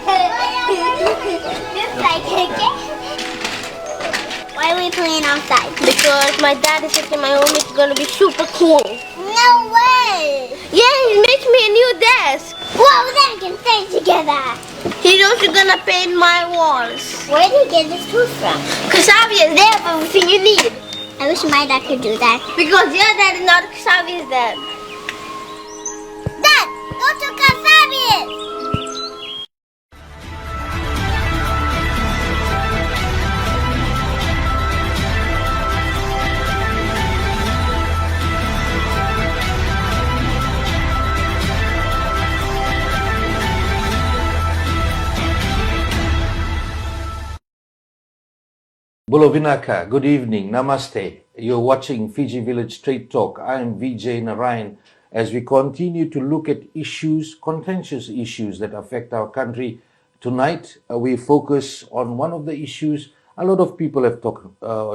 Just like okay. Why are we playing outside? Because my dad is thinking my home is gonna be super cool. No way! Yeah, he makes me a new desk. Well, then we can stay together. He's also gonna paint my walls. Where did you get this tool from? Kasabias, they have everything you need. I wish my dad could do that. Because your dad is not Kasabias' dad. Dad, go to Kasabias! Bolovinaka, good evening, namaste. You're watching Fiji Village Straight Talk. I am Vijay Narayan. As we continue to look at issues, contentious issues that affect our country, tonight we focus on one of the issues a lot of people have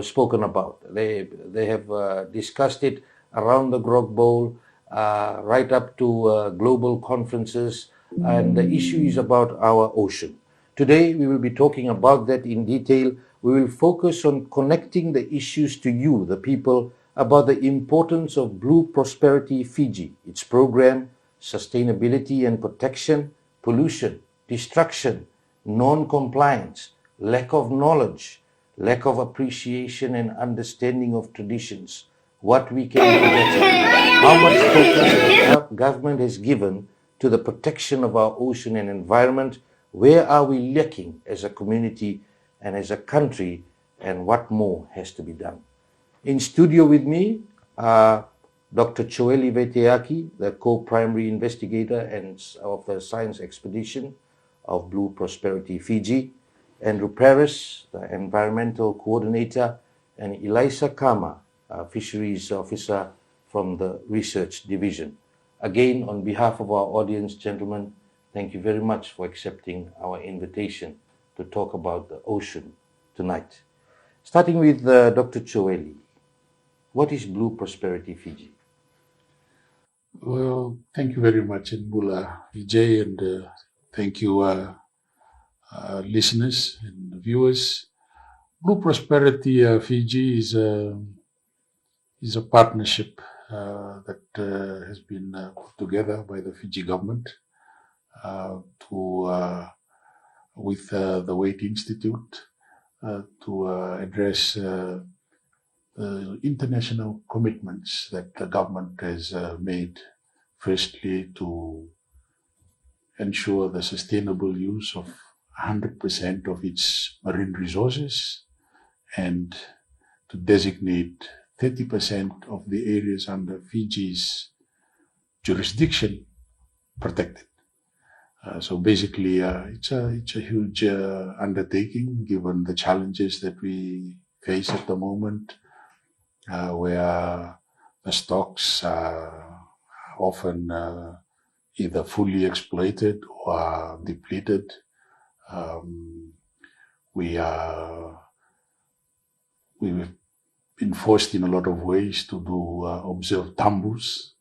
spoken about. They have discussed it around the Grog Bowl, right up to global conferences, and the issue is about our ocean. Today we will be talking about that in detail. We will focus on connecting the issues to you, the people, about the importance of Blue Prosperity Fiji, its program, sustainability and protection, pollution, destruction, non-compliance, lack of knowledge, lack of appreciation and understanding of traditions, what we can do better, how much focus the government has given to the protection of our ocean and environment, where are we lacking as a community and as a country, and what more has to be done. In studio with me are Dr. Choeli Veteaki, the co-primary investigator and of the science expedition of Blue Prosperity Fiji, Andrew Paris, the environmental coordinator, and Elisa Kama, a fisheries officer from the research division. Again, on behalf of our audience, gentlemen, thank you very much for accepting our invitation to talk about the ocean tonight. Starting with Dr. Choeli, what is Blue Prosperity Fiji? Well, thank you very much, Mbula Vijay, and thank you, listeners and viewers. Blue Prosperity Fiji is a partnership that has been put together by the Fiji government with the Wait Institute to address the international commitments that the government has made, firstly to ensure the sustainable use of 100% of its marine resources and to designate 30% of the areas under Fiji's jurisdiction protected. So basically, it's a huge undertaking given the challenges that we face at the moment, where the stocks are often either fully exploited or depleted. We've been forced in a lot of ways to do observe tambus.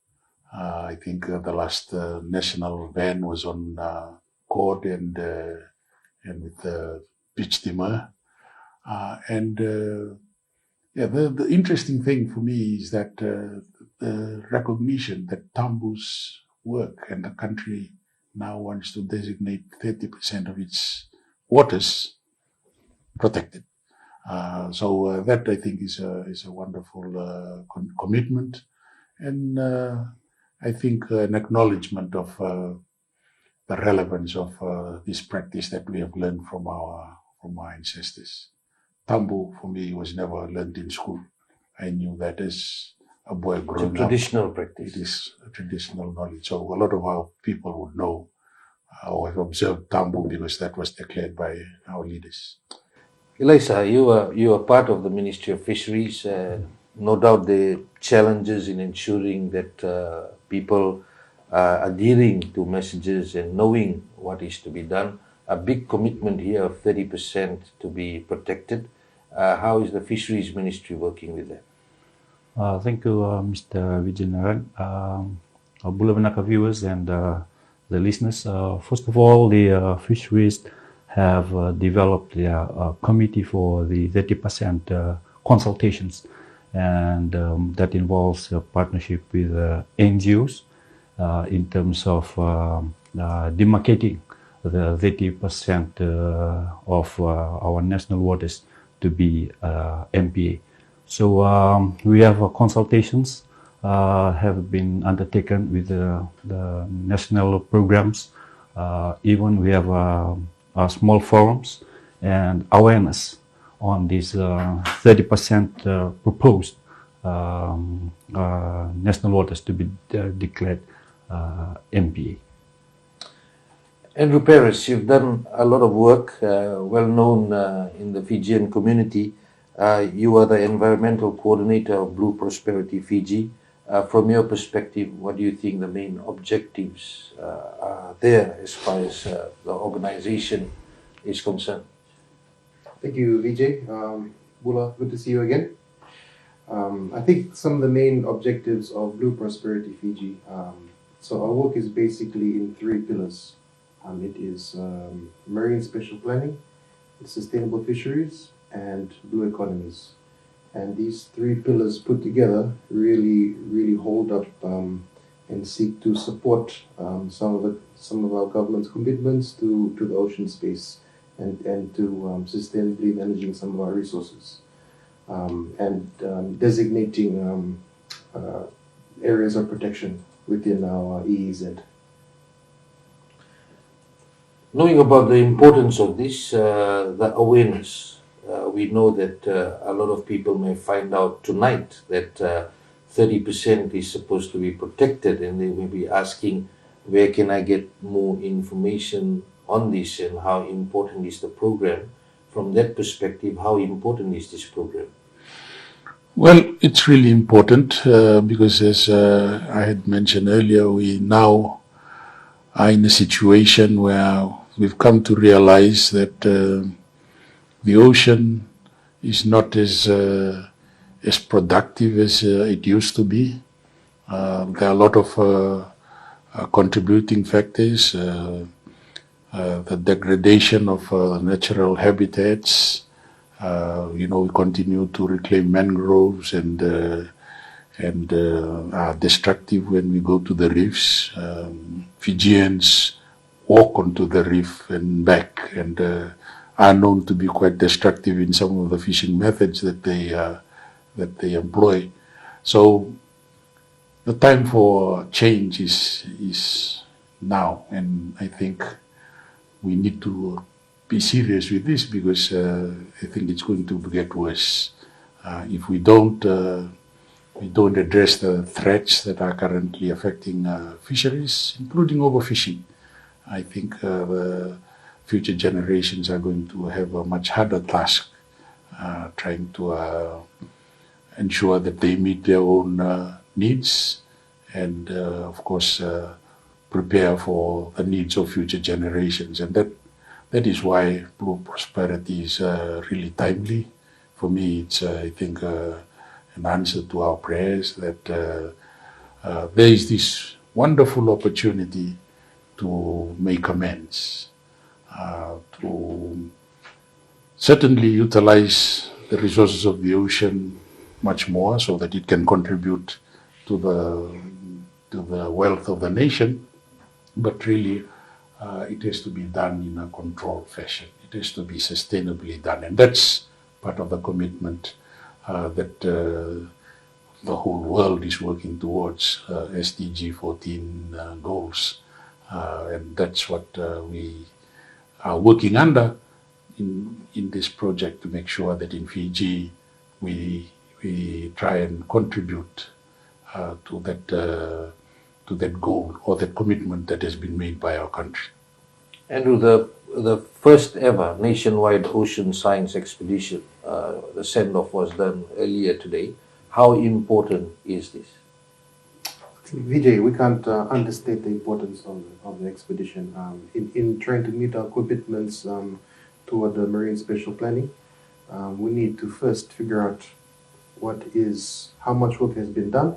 I think the last national ban was on cod and with beach timber. The interesting thing for me is that the recognition that tambus work, and the country now wants to designate 30% of its waters protected. So that I think is a wonderful commitment, and I think an acknowledgement of the relevance of this practice that we have learned from our ancestors. Tambu for me was never learned in school. I knew that as a boy growing up. Traditional practice. It is a traditional knowledge. So a lot of our people would know or have observed Tambu because that was declared by our leaders. Elisa, you are part of the Ministry of Fisheries. No doubt the challenges in ensuring that people are adhering to messages and knowing what is to be done. A big commitment here of 30% to be protected. How is the Fisheries Ministry working with that? Thank you, Mr. Vijay Narayan. Bulavanaka viewers and the listeners. First of all, the fisheries have developed a committee for the 30% consultations, and that involves a partnership with NGOs in terms of demarcating the 30% of our national waters to be MPA. So we have consultations have been undertaken with the national programs. Even we have small forums and awareness on this 30% proposed national waters to be declared MPA. Andrew Perez, you've done a lot of work, well known in the Fijian community. You are the environmental coordinator of Blue Prosperity Fiji. From your perspective, what do you think the main objectives are there as far as the organization is concerned? Thank you, Vijay. Bula, good to see you again. I think some of the main objectives of Blue Prosperity Fiji, so our work is basically in three pillars. It is marine spatial planning, sustainable fisheries, and blue economies. And these three pillars put together really hold up and seek to support some of our government's commitments to the ocean space and to sustainably managing some of our resources and designating areas of protection within our EEZ. Knowing about the importance of this, the awareness, we know that a lot of people may find out tonight that 30% is supposed to be protected, and they may be asking, where can I get more information on this and how important is the program? From that perspective, how important is this program? Well, it's really important because as I had mentioned earlier, we now are in a situation where we've come to realize that the ocean is not as productive as it used to be. There are a lot of contributing factors, the degradation of natural habitats. We continue to reclaim mangroves and are destructive when we go to the reefs. Fijians walk onto the reef and back, and are known to be quite destructive in some of the fishing methods that they employ. So the time for change is now, and I think we need to be serious with this because I think it's going to get worse if we don't address the threats that are currently affecting fisheries, including overfishing. I think the future generations are going to have a much harder task trying to ensure that they meet their own needs and, of course, prepare for the needs of future generations. And that is why Blue Prosperity is really timely. For me, it's, I think, an answer to our prayers that there is this wonderful opportunity to make amends, to certainly utilize the resources of the ocean much more so that it can contribute to the wealth of the nation, but really it has to be done in a controlled fashion. It has to be sustainably done, and that's part of the commitment that the whole world is working towards, SDG 14 goals. And that's what we are working under in this project to make sure that in Fiji we try and contribute to that goal or that commitment that has been made by our country. Andrew, the first ever nationwide ocean science expedition, the send-off was done earlier today. How important is this? Vijay, we can't understate the importance of the expedition in trying to meet our commitments toward the marine spatial planning. We need to first figure out how much work has been done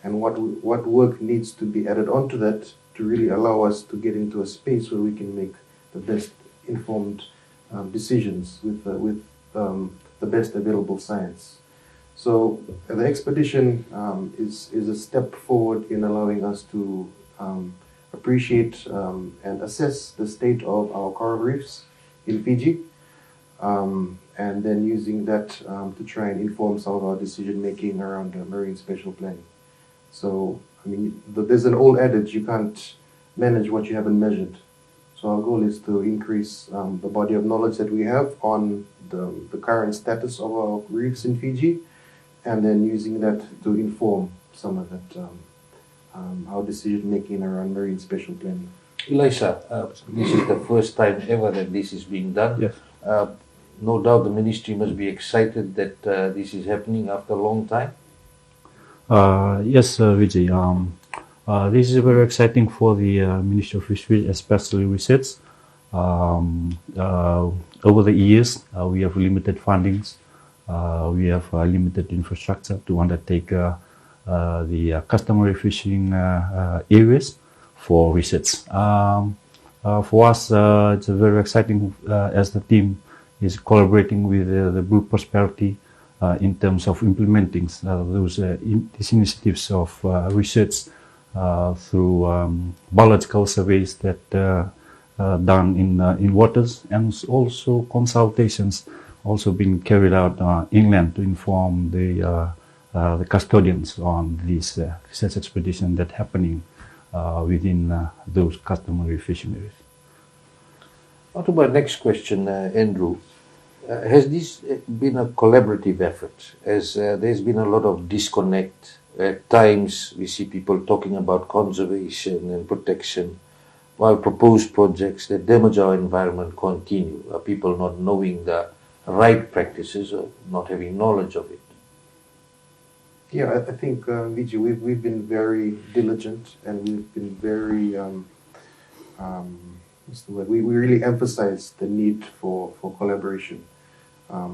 and what work needs to be added onto that to really allow us to get into a space where we can make the best informed decisions with the best available science. So the expedition is a step forward in allowing us to appreciate and assess the state of our coral reefs in Fiji, and then using that to try and inform some of our decision making around marine spatial planning. So, I mean, there's an old adage, you can't manage what you haven't measured. So our goal is to increase the body of knowledge that we have on the current status of our reefs in Fiji, and then using that to inform some of that, our decision making around marine spatial planning. Elisha, this is the first time ever that this is being done. Yes. No doubt the ministry must be excited that this is happening after a long time. Yes, Vijay. This is very exciting for the Ministry of Fisheries, especially research. Over the years, we have limited fundings. We have limited infrastructure to undertake the customary fishing areas for research. For us, it's very exciting as the team is collaborating with the Blue Prosperity in terms of implementing these initiatives of research through biological surveys that done in waters, and also consultations also being carried out inland to inform the custodians on this research expedition that happening within those customary fishing areas. On to my next question, Andrew. Has this been a collaborative effort? As there's been a lot of disconnect. At times we see people talking about conservation and protection, while proposed projects that damage our environment continue. People not knowing the right practices or not having knowledge of it. Yeah, I think, Vijay, we've been very diligent, and we've been very, what's the word? We really emphasize the need for collaboration.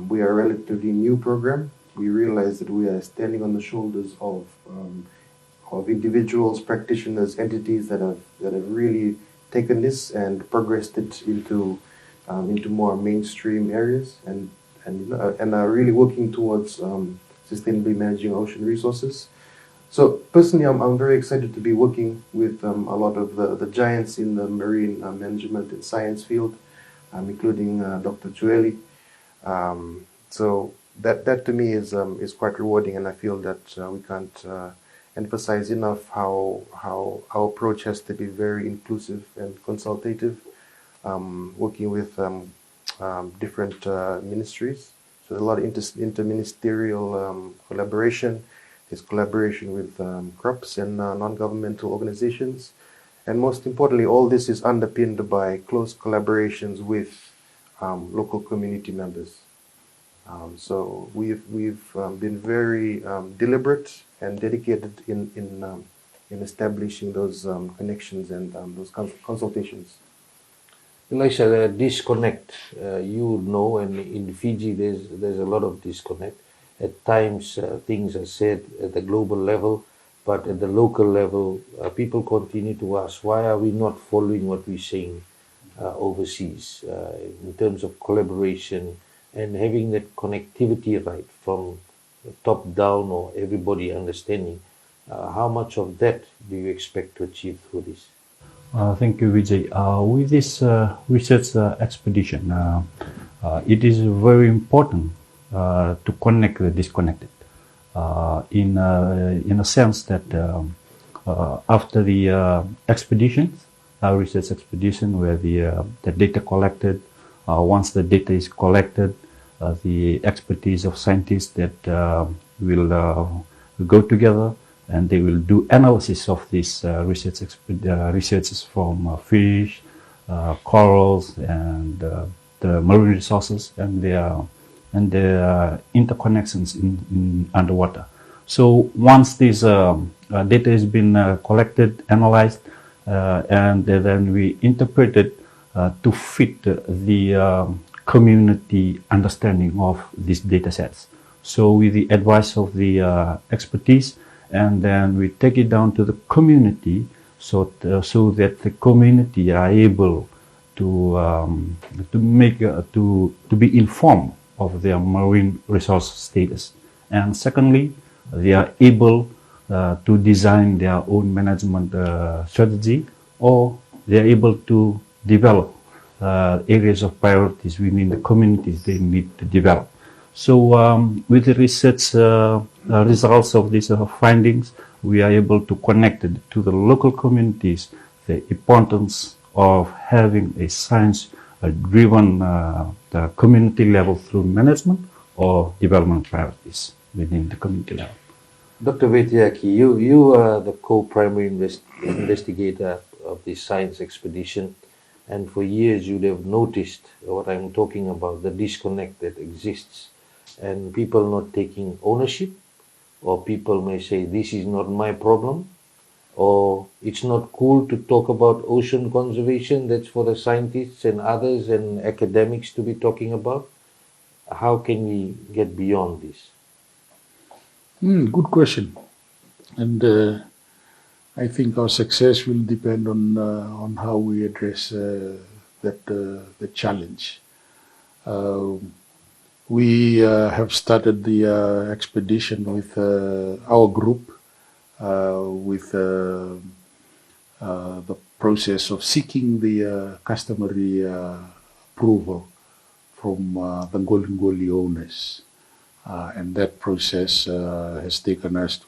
We are a relatively new program. We realize that we are standing on the shoulders of individuals, practitioners, entities that have really taken this and progressed it into more mainstream areas, and are really working towards sustainably managing ocean resources. So personally, I'm very excited to be working with a lot of the giants in the marine management and science field, including Dr. Chueli. So that to me is quite rewarding, and I feel that we can't emphasize enough how our approach has to be very inclusive and consultative, working with different ministries. So a lot of interministerial collaboration. There's collaboration with crops and non-governmental organizations. And most importantly, all this is underpinned by close collaborations with local community members. So we've been very deliberate and dedicated in establishing those connections and those consultations. Elisha, the disconnect, you know, and in Fiji there's a lot of disconnect. At times things are said at the global level, but at the local level, people continue to ask, why are we not following what we're saying overseas in terms of collaboration and having that connectivity right from the top down or everybody understanding? How much of that do you expect to achieve through this? Thank you, Vijay. With this research expedition, it is very important to connect the disconnected. In a sense that after the expeditions, research expedition, where the data collected, once the data is collected, the expertise of scientists that will go together, and they will do analysis of these researches from fish, corals, and the marine resources and their interconnections in underwater. So once this data has been collected, analyzed, and then we interpret it to fit the community understanding of these data sets. So with the advice of the expertise and then we take it down to the community, so that the community are able to be informed of their marine resource status. And secondly, they are able to design their own management strategy, or they are able to develop areas of priorities within the communities they need to develop. So with the research results of these findings, we are able to connect it to the local communities the importance of having a science-driven community level through management or development priorities within the community level. Dr. Vetiaki, you are the co-primary investigator of this science expedition, and for years you'd have noticed what I'm talking about, the disconnect that exists, and people not taking ownership, or people may say, this is not my problem, or it's not cool to talk about ocean conservation, that's for the scientists and others and academics to be talking about. How can we get beyond this? Good question. And I think our success will depend on how we address the challenge. We have started the expedition with our group, with the process of seeking the customary approval from the Ngoli owners. And that process has taken us,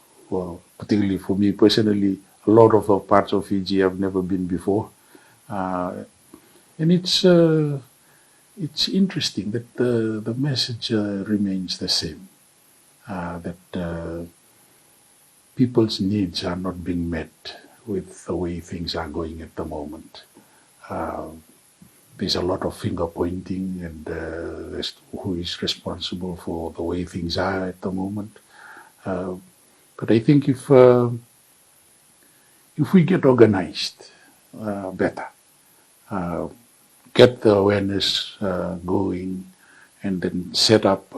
particularly for me personally, a lot of the parts of Fiji I've never been before. And it's interesting that the message remains the same, that people's needs are not being met with the way things are going at the moment. There's a lot of finger pointing and as to who is responsible for the way things are at the moment. But I think if we get organized better, get the awareness going, and then set up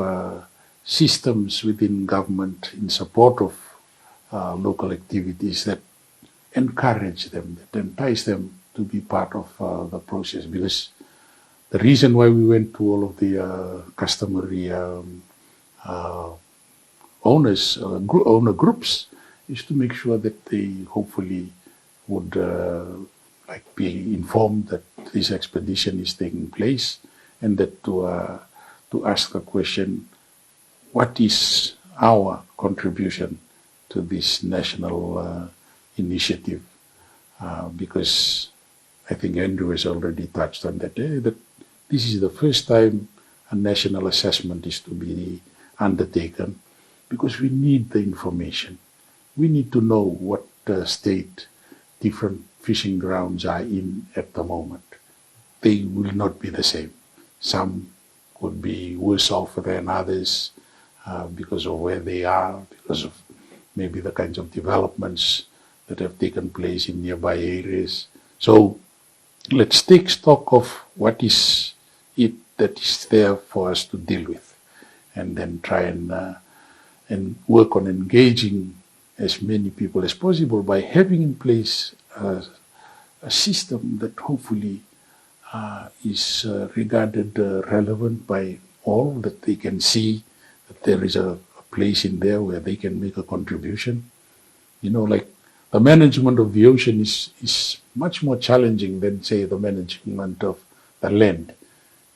systems within government in support of local activities that encourage them, that entice them to be part of the process. Because the reason why we went to all of the customary owner groups is to make sure that they hopefully would be informed that this expedition is taking place, and that to ask the question, what is our contribution to this national initiative? Because I think Andrew has already touched on that, that this is the first time a national assessment is to be undertaken, because we need the information. We need to know what state different fishing grounds are in at the moment. They will not be the same. Some would be worse off than others because of where they are, because of maybe the kinds of developments that have taken place in nearby areas. So let's take stock of what is it that is there for us to deal with, and then try and work on engaging as many people as possible by having in place a system that hopefully is regarded relevant by all, that they can see that there is a place in there where they can make a contribution. You know, like the management of the ocean is much more challenging than, say, the management of the land,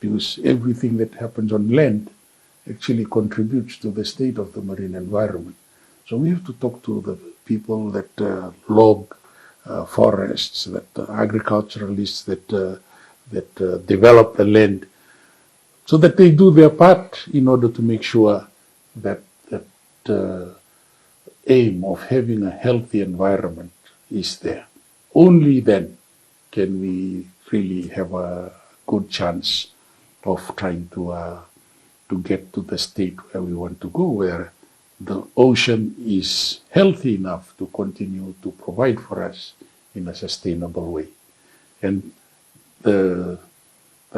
because everything that happens on land actually contributes to the state of the marine environment. So we have to talk to the people that log forests, that agriculturalists that develop the land, so that they do their part in order to make sure that aim of having a healthy environment is there. Only then can we really have a good chance of trying to get to the state where we want to go, where the ocean is healthy enough to continue to provide for us in a sustainable way. And the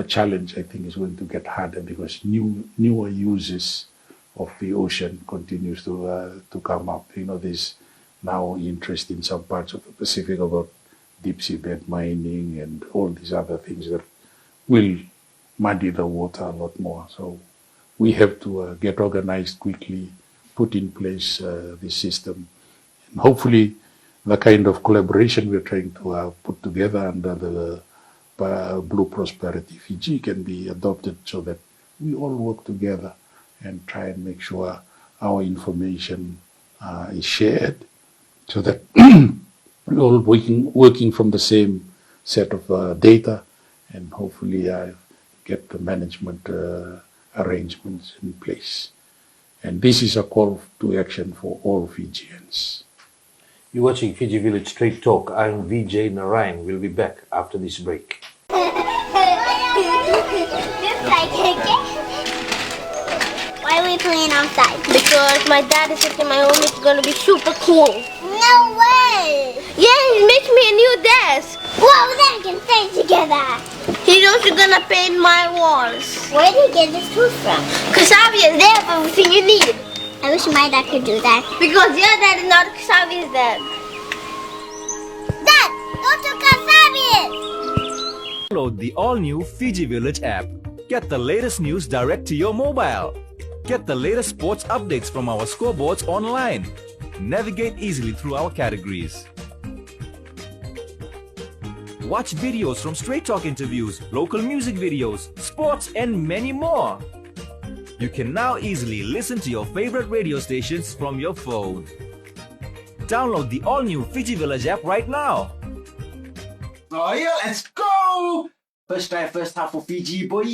challenge, I think, is going to get harder, because newer uses of the ocean continues to come up. You know, there's now interest in some parts of the Pacific about deep seabed mining and all these other things that will muddy the water a lot more. So we have to get organized quickly, put in place this system, and hopefully the kind of collaboration we're trying to put together under the Blue Prosperity Fiji can be adopted so that we all work together and try and make sure our information is shared so that we're all working from the same set of data and hopefully get the management arrangements in place. And this is a call to action for all Fijians. You're watching Fiji Village Straight Talk. I'm Vijay Narayan. We'll be back after this break. Why are we playing outside? Because my dad is thinking my home is gonna be super cool. No way! Yeah, he makes me a new desk. Whoa, then we can stay together. He's also gonna paint my walls. Where did you get this tooth from? Kasabi is there for everything you need. I wish my dad could do that. Because your dad is not Kasabi's dad. Dad, go to Kasabi! Download the all-new Fiji Village app. Get the latest news direct to your mobile. Get the latest sports updates from our scoreboards online. Navigate easily through our categories. Watch videos from Straight Talk interviews, local music videos, sports, and many more. You can now easily listen to your favorite radio stations from your phone. Download the all-new Fiji Village app right now. Oh yeah, let's go! First try, first half for Fiji, boy.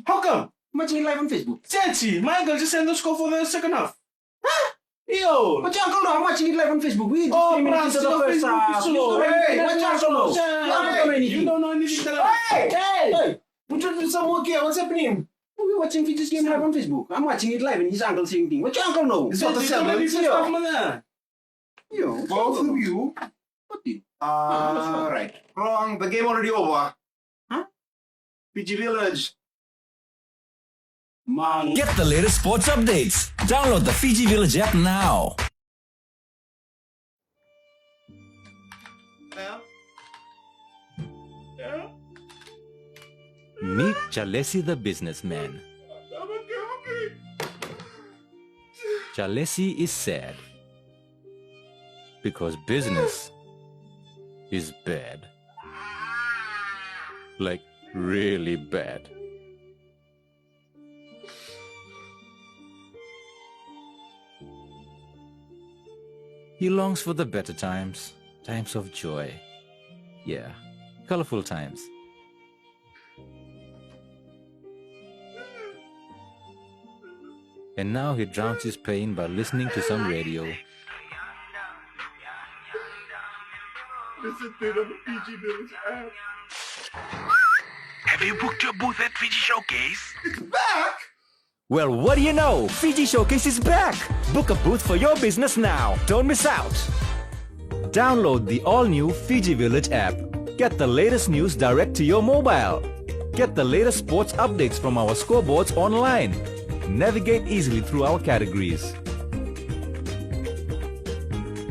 How come? I'm watching it live on Facebook. Santi, my uncle just sent the score for the second half. Huh? Yo! What your uncle know? I'm watching it live on Facebook. We just Oh, 3 minutes into the first half. Hey, What your uncle know? you don't know anything. Hey! Put it in some work here. What's happening? We're watching Fiji's game live on Facebook. I'm watching it live and his uncle saying thing. What your uncle know? It's not the same. Yo, Both of you. what did? Right. Wrong. The game already over. Huh? Fiji Village. Man. Get the latest sports updates. Download the Fiji Village app now. Meet Chalesi the businessman. Chalesi is sad because business is bad. Like really bad. He longs for the better times, times of joy. Yeah, colorful times. And now he drowns his pain by listening to some radio. Listen to the Fiji Village app. Have you booked your booth at Fiji Showcase? It's back! Well, what do you know? Fiji Showcase is back! Book a booth for your business now. Don't miss out. Download the all-new Fiji Village app. Get the latest news direct to your mobile. Get the latest sports updates from our scoreboards online. Navigate easily through our categories.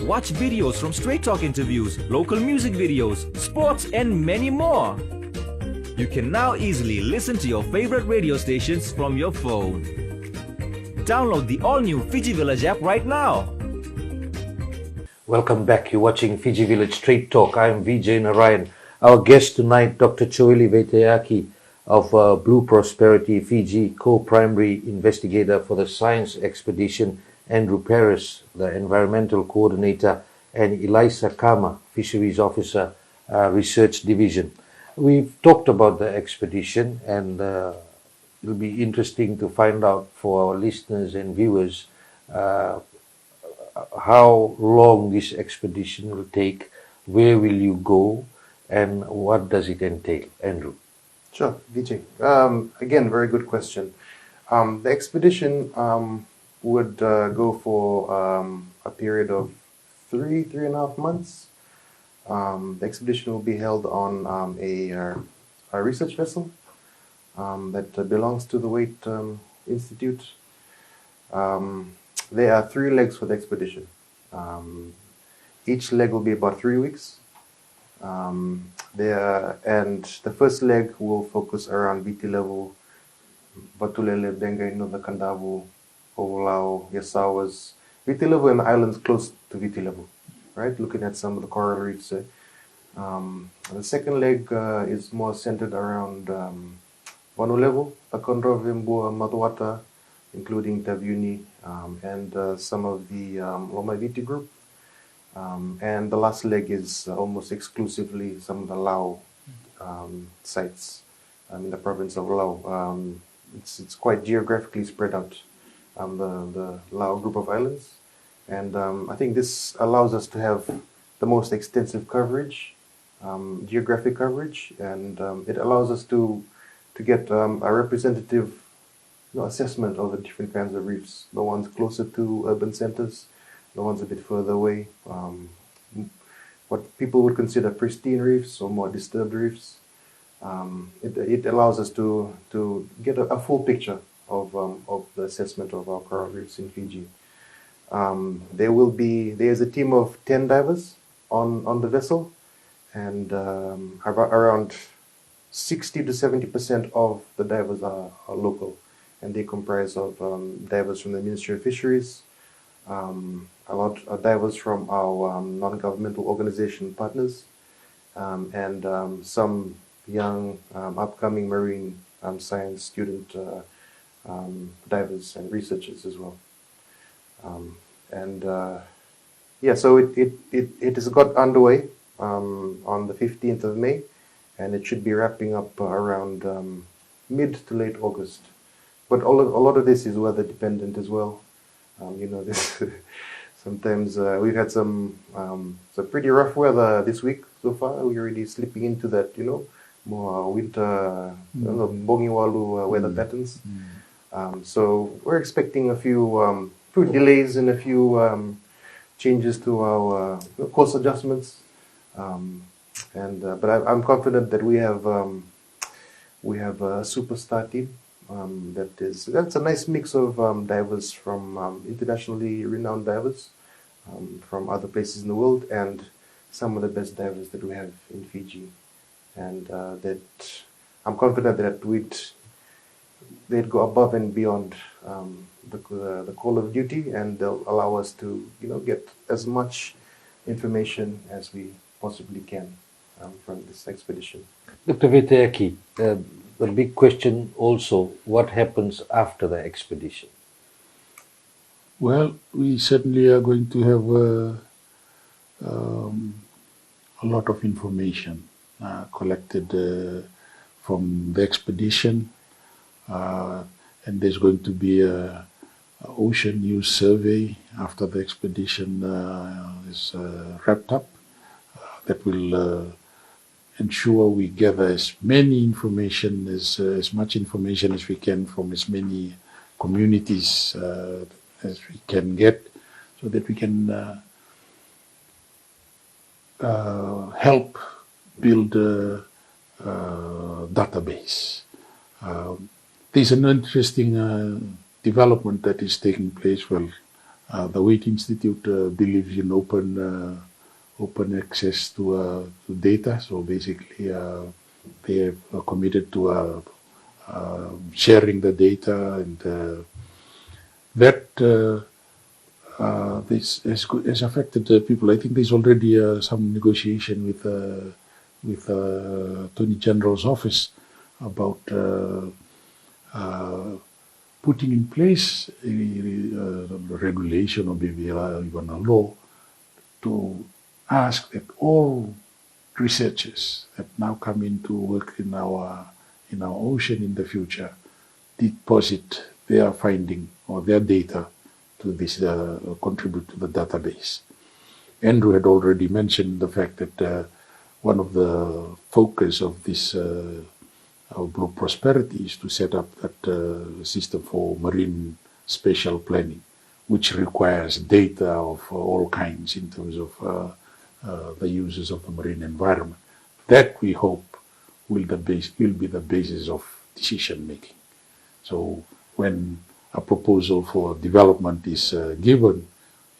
Watch videos from Straight Talk interviews, local music videos, sports, and many more. You can now easily listen to your favorite radio stations from your phone. Download the all-new Fiji Village app right now. Welcome back. You're watching Fiji Village Straight Talk. I'm Vijay Narayan. Our guest tonight, Dr. Choeli Veitayaki of Blue Prosperity Fiji, co-primary investigator for the science expedition, Andrew Paris, the environmental coordinator, and Elisa Kama, fisheries officer, research division. We've talked about the expedition, and it'll be interesting to find out for our listeners and viewers how long this expedition will take, where will you go, and what does it entail. Andrew. Sure, Vijay. Again, very good question. The expedition would go for a period of 3.5 months. The expedition will be held on a research vessel that belongs to the Waite Institute. There are 3 legs for the expedition. Each leg will be about 3 weeks. And the first leg will focus around VT level, Batulele, Bengai, Nova Kandavu, Ovolao, Yasawas, VT level and the islands close to VT level, right? Looking at some of the coral reefs. The second leg is more centered around Vanu level, Akondro, Vimbua, Matuata, including Taviuni, and some of the Loma VT group. And the last leg is almost exclusively some of the Lao sites in the province of Lao. It's quite geographically spread out, the Lao group of islands. And I think this allows us to have the most extensive coverage, geographic coverage, and it allows us to get a representative assessment of the different kinds of reefs, the ones closer to urban centers, the ones a bit further away, what people would consider pristine reefs or more disturbed reefs. It allows us to get a full picture of the assessment of our coral reefs in Fiji. There's a team of 10 divers on the vessel, and around 60 to 70% of the divers are local, and they comprise of divers from the Ministry of Fisheries, a lot of divers from our non-governmental organization partners, and some young upcoming marine science student divers and researchers as well. So it has got underway on the 15th of May, and it should be wrapping up around mid to late August. But a lot of this is weather dependent as well. This sometimes we've had some pretty rough weather this week so far. We're already slipping into that, more winter, Bongiwalu weather patterns. So we're expecting a few delays and a few changes to our course adjustments. But I'm confident that we have a superstar team. That's a nice mix of divers from internationally renowned divers from other places in the world, and some of the best divers that we have in Fiji. And that I'm confident that they'd go above and beyond the call of duty, and they'll allow us to get as much information as we possibly can from this expedition. Dr. Viteaki, the big question also, what happens after the expedition? Well, we certainly are going to have a lot of information collected from the expedition, and there's going to be a ocean use survey after the expedition is wrapped up that will ensure we gather as many information, as much information as we can from as many communities as we can get, so that we can help build a database. There's an interesting development that is taking place. Well, the Wait Institute believes in open access to data. So basically, they are committed to sharing the data, and that this has affected people. I think there's already some negotiation with Attorney General's office about putting in place a regulation or maybe even a law to ask that all researchers that now come into work in our ocean in the future deposit their finding or their data to this, contribute to the database. Andrew had already mentioned the fact that one of the focus of this our Blue Prosperity is to set up that system for marine spatial planning, which requires data of all kinds in terms of the uses of the marine environment. That we hope will be the basis of decision making. So when a proposal for development is given,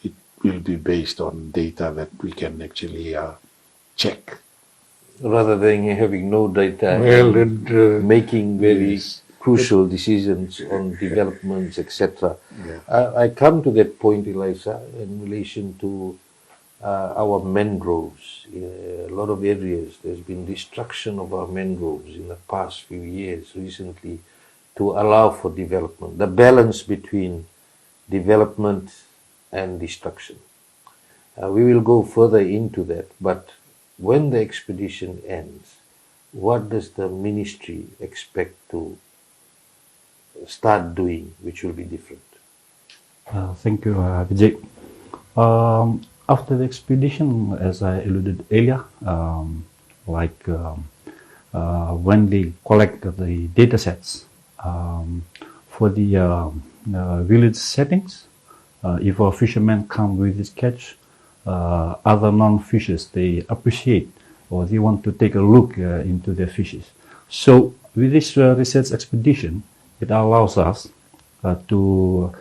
it will be based on data that we can actually check. Rather than having no data and making very crucial decisions on developments, etc. I come to that point, Eliza, in relation to our mangroves. In a lot of areas, there's been destruction of our mangroves in the past few years, recently, to allow for development. The balance between development and destruction. We will go further into that, but when the expedition ends, what does the ministry expect to start doing, which will be different? Thank you, Vijay. After the expedition, as I alluded earlier, when they collect the data sets for the village settings, if a fisherman comes with his catch, other non-fishers, they appreciate or they want to take a look into their fishes. So with this research expedition, it allows us to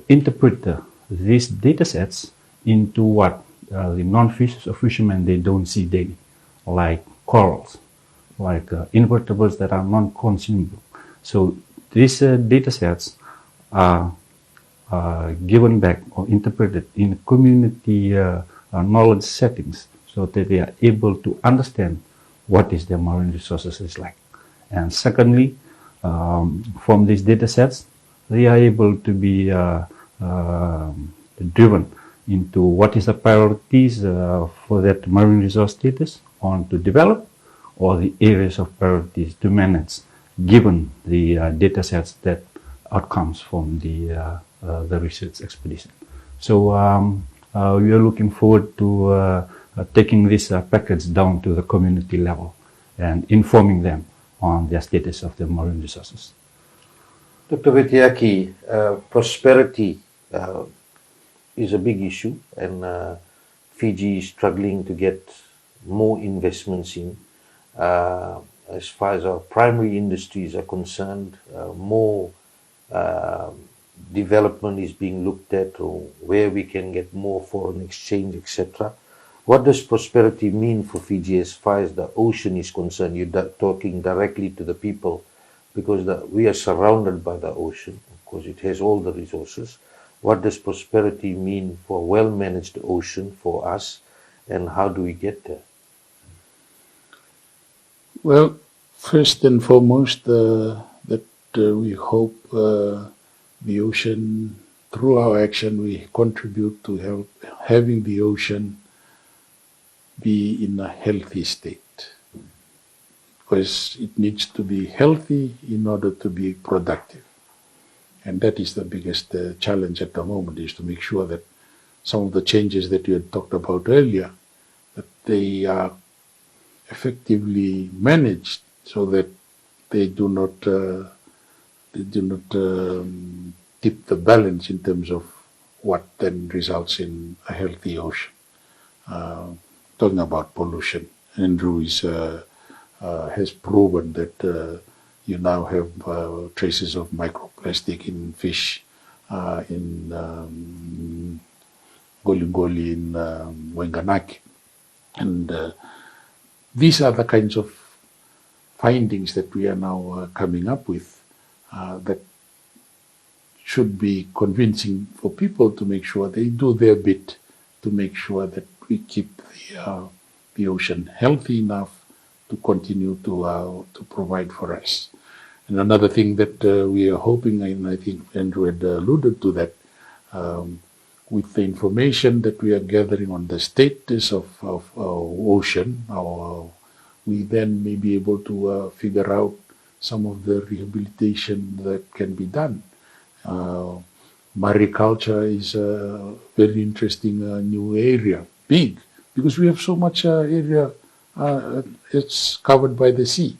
interpret these data sets into what the non-fishers or fishermen, they don't see daily, like corals, like invertebrates that are non-consumable. So these data sets are given back or interpreted in community knowledge settings so that they are able to understand what is their marine resources is like. And secondly, from these data sets, they are able to be driven into what is the priorities for that marine resource status on to develop, or the areas of priorities to manage, given the data sets that outcomes from the research expedition. So we are looking forward to taking this package down to the community level and informing them on their status of the marine resources. Dr. Vetiaki, prosperity is a big issue, and Fiji is struggling to get more investments in. As far as our primary industries are concerned, more development is being looked at, or where we can get more foreign exchange, etc. What does prosperity mean for Fiji as far as the ocean is concerned? You're talking directly to the people, because we are surrounded by the ocean. Of course, it has all the resources. What does prosperity mean for a well-managed ocean for us, and how do we get there? Well, first and foremost, that we hope the ocean, through our action, we contribute to having the ocean be in a healthy state, because it needs to be healthy in order to be productive. And that is the biggest challenge at the moment, is to make sure that some of the changes that you had talked about earlier, that they are effectively managed so that they do not tip the balance in terms of what then results in a healthy ocean. Talking about pollution, Andrew has proven that you now have traces of microplastic in fish, in Golingoli, in Wanganaki. And these are the kinds of findings that we are now coming up with that should be convincing for people to make sure they do their bit to make sure that we keep the ocean healthy enough to continue to provide for us. And another thing that we are hoping, and I think Andrew had alluded to that, with the information that we are gathering on the status of our ocean, we then may be able to figure out some of the rehabilitation that can be done. Mariculture is a very interesting new area, big, because we have so much area it's covered by the sea.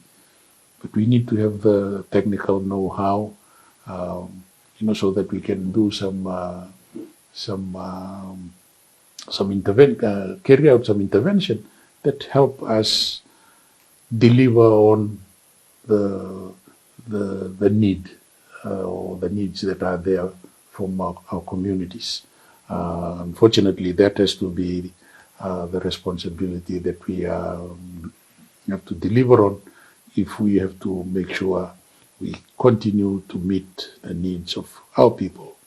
But we need to have the technical know-how, so that we can do carry out some intervention that help us deliver on the need or the needs that are there from our communities. Unfortunately, that has to be the responsibility that we have to deliver on if we have to make sure we continue to meet the needs of our people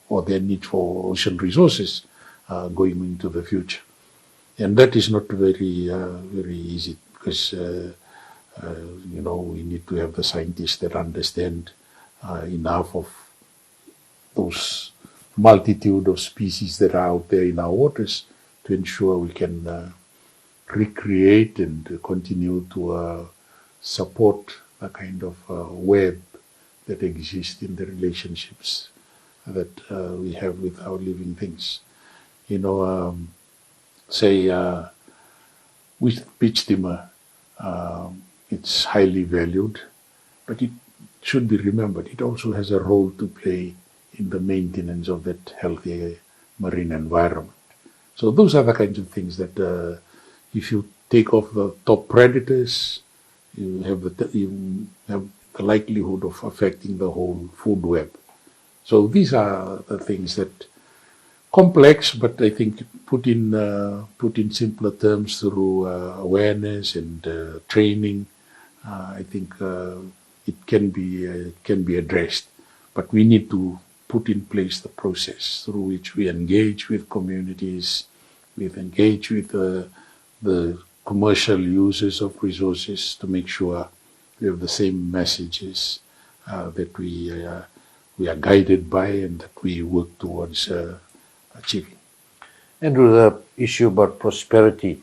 or their need for ocean resources going into the future. And that is not very easy because we need to have the scientists that understand enough of those multitude of species that are out there in our waters to ensure we can recreate and continue to support the kind of web that exists in the relationships that we have with our living things. With beach timber, it's highly valued, but it should be remembered it also has a role to play in the maintenance of that healthy marine environment. So those are the kinds of things that if you take off the top predators, you have the likelihood of affecting the whole food web. So these are the things that complex, but I think put in simpler terms through awareness and training, I think it can be addressed. But we need to put in place the process through which we engage with communities, we engage with the commercial users of resources to make sure we have the same messages that we are guided by and that we work towards achieving. Andrew, the issue about prosperity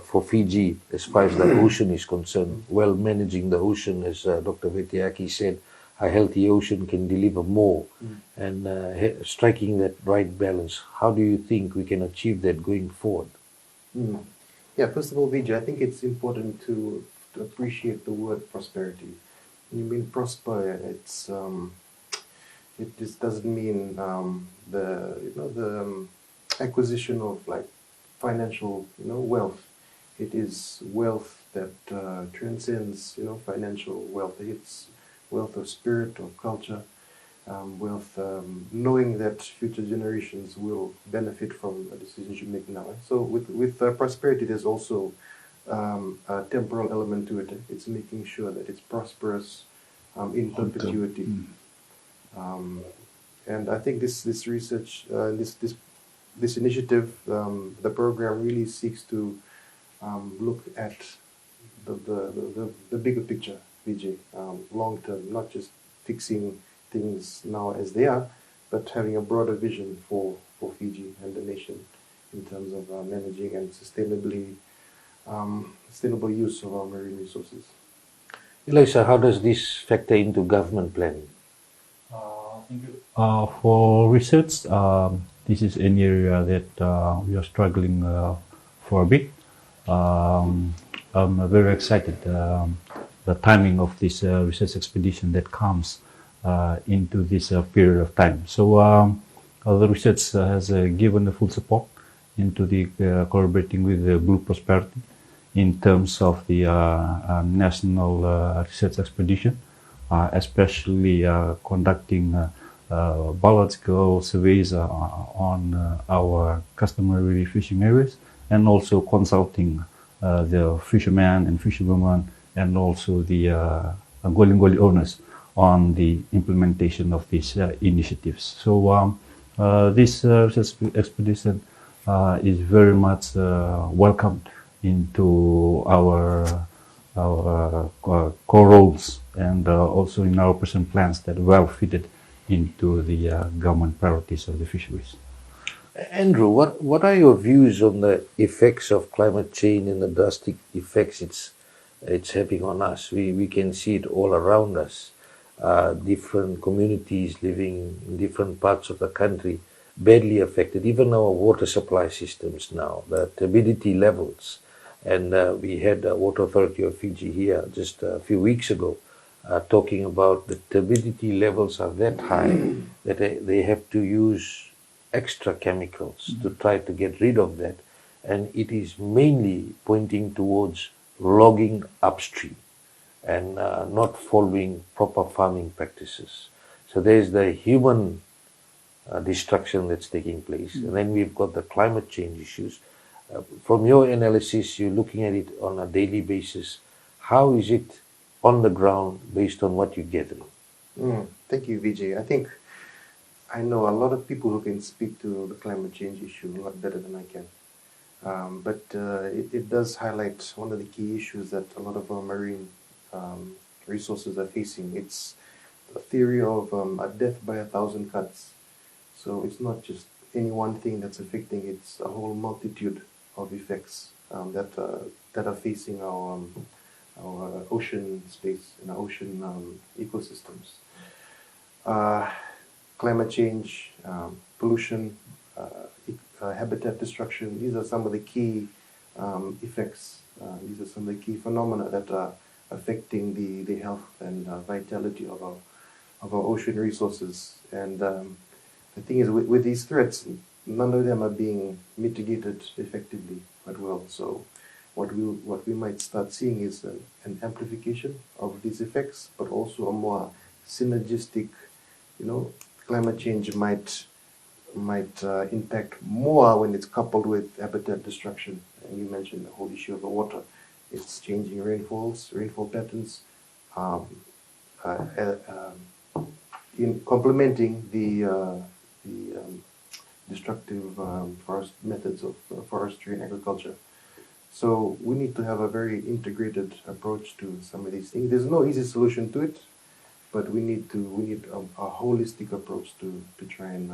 for Fiji as far as the ocean is concerned, well managing the ocean, as Dr. Vetiaki said, a healthy ocean can deliver more, and striking that right balance. How do you think we can achieve that going forward? Yeah, first of all, Vijay, I think it's important to appreciate the word prosperity. When you mean prosper, it just doesn't mean the acquisition of like financial wealth. It is wealth that transcends financial wealth. It's wealth of spirit, of culture, wealth knowing that future generations will benefit from the decisions you make now. So with prosperity, there's also a temporal element to it. It's making sure that it's prosperous in perpetuity. And I think this research, this initiative, the program really seeks to look at the bigger picture, Vijay, long term, not just fixing things now as they are, but having a broader vision for Fiji and the nation in terms of managing and sustainable use of our marine resources. Elisha, how does this factor into government planning? Thank you. For research, this is an area that we are struggling for a bit. I'm very excited the timing of this research expedition that comes into this period of time. So the research has given the full support into the collaborating with the Blue Prosperity in terms of the national research expedition, especially conducting biological surveys on our customary fishing areas, and also consulting the fishermen and fisherwomen and also the goli owners on the implementation of these initiatives. So this research expedition is very much welcomed into our core roles and also in our present plans that are well fitted into the government priorities of the fisheries. Andrew, what are your views on the effects of climate change and the drastic effects it's having on us? We can see it all around us. Different communities living in different parts of the country badly affected, even our water supply systems now, the turbidity levels. And we had the Water Authority of Fiji here just a few weeks ago talking about the turbidity levels are that high that they have to use extra chemicals to try to get rid of that. And it is mainly pointing towards logging upstream and not following proper farming practices. So there's the human destruction that's taking place. And then we've got the climate change issues. From your analysis, you're looking at it on a daily basis. How is it on the ground based on what you're gathering? Thank you, Vijay. I think I know a lot of people who can speak to the climate change issue a lot better than I can. But it does highlight one of the key issues that a lot of our marine resources are facing. It's the theory of a death by 1,000 cuts. So it's not just any one thing that's affecting, it's a whole multitude of effects that are facing our ocean space and our ocean ecosystems. Climate change, pollution, habitat destruction, these are some of the key effects. These are some of the key phenomena that are affecting the health and vitality of our ocean resources. And the thing is, with these threats, none of them are being mitigated effectively but well. So what we might start seeing is an amplification of these effects, but also a more synergistic, climate change might impact more when it's coupled with habitat destruction. And you mentioned the whole issue of the water. It's changing rainfall patterns, in complementing the destructive forest methods of forestry and agriculture. So we need to have a very integrated approach to some of these things. There's no easy solution to it, but we need a holistic approach to try and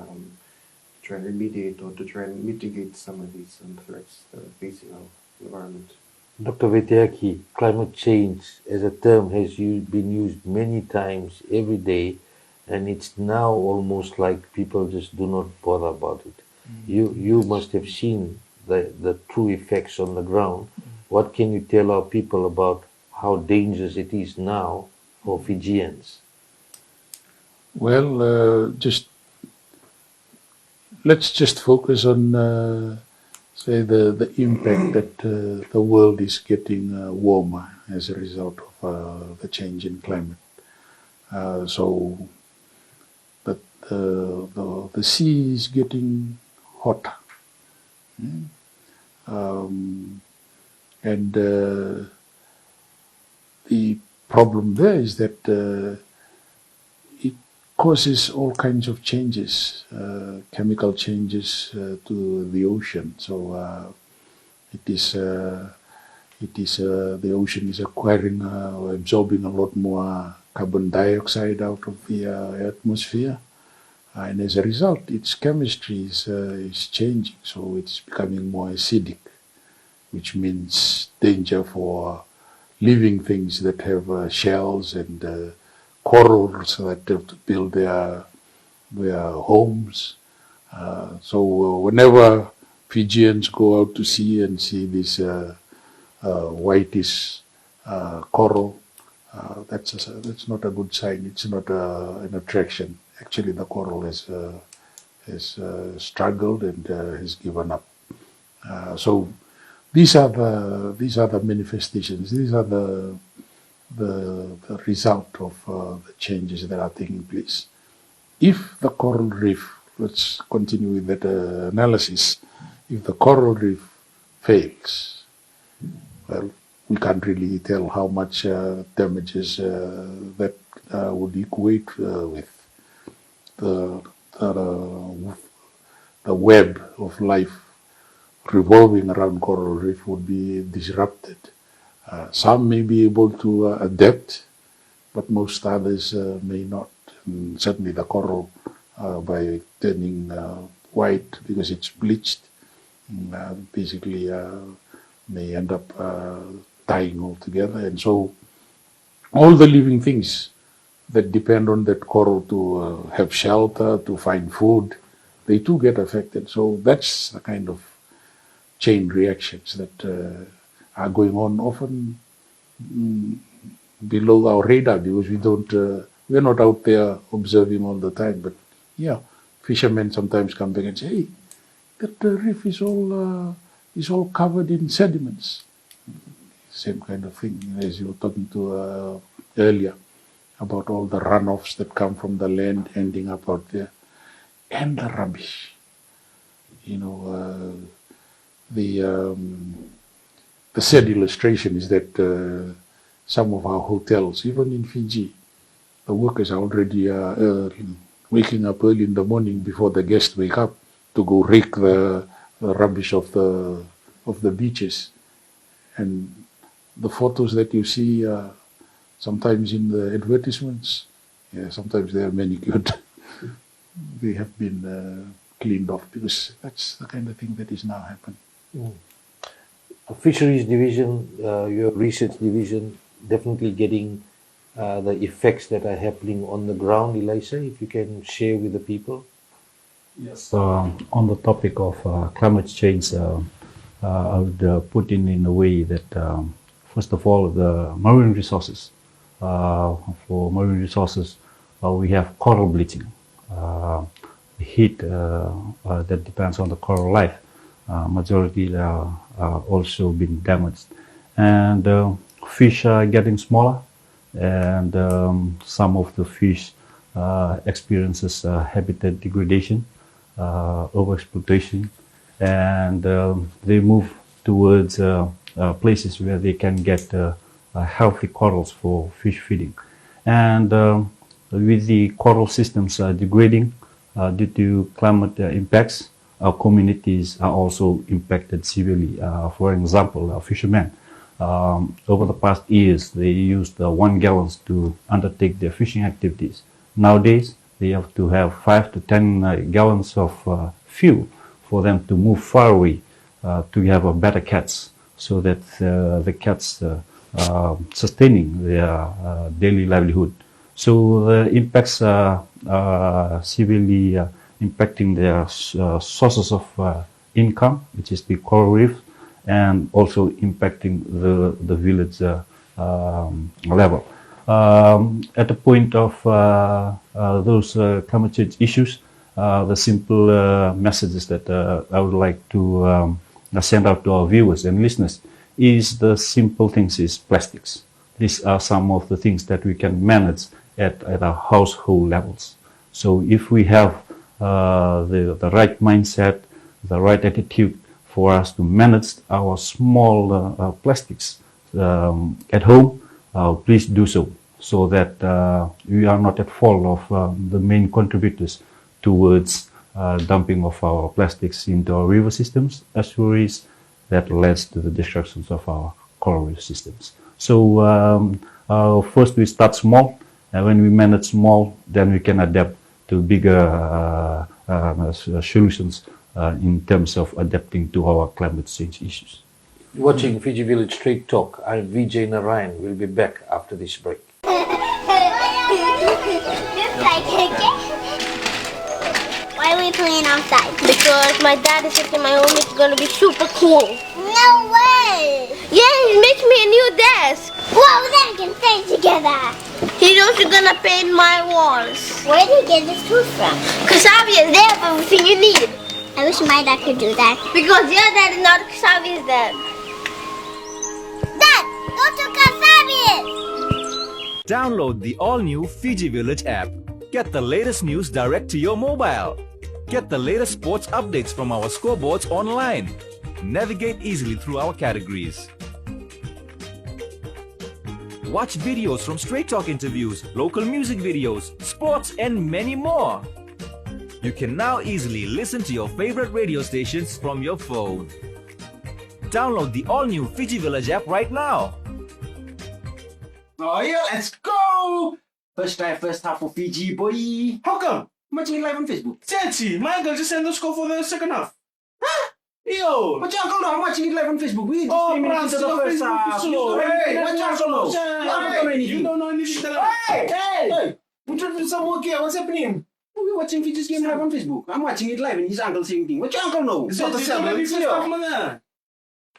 remediate or to try and mitigate some of these threats that are facing our environment. Dr. Veteaki, climate change as a term has been used many times every day, and it's now almost like people just do not bother about it. You must have seen the true effects on the ground. What can you tell our people about how dangerous it is now for Fijians? Well, let's just focus on, say, the impact that the world is getting warmer as a result of the change in climate. So that the sea is getting hotter. And the problem there is that it causes all kinds of changes, chemical changes to the ocean. So the ocean is acquiring or absorbing a lot more carbon dioxide out of the atmosphere. And as a result, its chemistry is changing, so it's becoming more acidic, which means danger for living things that have shells and corals that have to build their homes. So whenever Fijians go out to sea and see this whitish coral, that's not a good sign. It's not an attraction. Actually, the coral has struggled and has given up. So these are the manifestations. These are the result of the changes that are taking place. If the coral reef, let's continue with that analysis. If the coral reef fails, well, we can't really tell how much damages that would equate with. The web of life revolving around coral reef would be disrupted. Some may be able to adapt, but most others may not. And certainly the coral, by turning white because it's bleached, basically may end up dying altogether. And so all the living things that depend on that coral to have shelter, to find food, they too get affected. So that's the kind of chain reactions that are going on, often below our radar because we're not out there observing all the time. But yeah, fishermen sometimes come back and say, "Hey, that reef is all covered in sediments." Same kind of thing as you were talking to earlier. about all the runoffs that come from the land ending up out there, and the rubbish. The sad illustration is that some of our hotels, even in Fiji, the workers are already waking up early in the morning before the guests wake up to go rake the rubbish of the beaches. And the photos that you see sometimes in the advertisements, sometimes they are manicured. They have been cleaned off, because that's the kind of thing that is now happening. Fisheries division, your research division, definitely getting the effects that are happening on the ground. Elisa, if you can share with the people. Yes. On the topic of climate change, I would put in a way that, first of all, the marine resources. For marine resources, we have coral bleaching. Heat that depends on the coral life. Majority are also been damaged, and fish are getting smaller, and some of the fish experiences habitat degradation, overexploitation, and they move towards places where they can get healthy corals for fish feeding. And with the coral systems degrading due to climate impacts, our communities are also impacted severely. For example, fishermen, over the past years, they used 1 gallon to undertake their fishing activities. Nowadays, they have to have 5 to 10 gallons of fuel for them to move far away to have a better catch, so that the catch sustaining their daily livelihood. So the impacts are severely impacting their sources of income, which is the coral reef, and also impacting the village level. At the point of those climate change issues, the simple messages that I would like to send out to our viewers and listeners is the simple things is plastics. These are some of the things that we can manage at our household levels. So if we have the right mindset, the right attitude for us to manage our small plastics at home, please do so that we are not at fault of the main contributors towards dumping of our plastics into our river systems, estuaries, that leads to the destructions of our coral reef systems. So first we start small, and when we manage small, then we can adapt to bigger solutions in terms of adapting to our climate change issues. Watching Fiji Village Straight Talk, I'm Vijay Narayan. We'll be back after this break. Why are we playing outside? Because my dad is thinking my home is gonna be super cool. No way! Yeah, he makes me a new desk. Well, then we can stay together. He's also gonna paint my walls. Where did he get this tooth from? Kasabian, they have everything you need. I wish my dad could do that. Because your dad is not Kasabian's dad. Dad, go to Kasabian! Download the all-new Fiji Village app. Get the latest news direct to your mobile. Get the latest sports updates from our scoreboards online. Navigate easily through our categories. Watch videos from Straight Talk interviews, local music videos, sports, and many more. You can now easily listen to your favorite radio stations from your phone. Download the all-new Fiji Village app right now. Oh yeah, let's go! First try, first half for Fiji, boy. How come? I'm watching it live on Facebook. Chachi, my uncle just sent the score for the second half. Huh? Yo! But your uncle know I'm watching it live on Facebook. We just Oh, 3 minutes into the first half. Hey, what your uncle know? Your uncle don't know anything. You don't know anything. Hey! We're trying to do some work here. What's happening? We're watching Fiji's game live on Facebook. I'm watching it live and his uncle saying thing. What your uncle know? It's not the same. It's not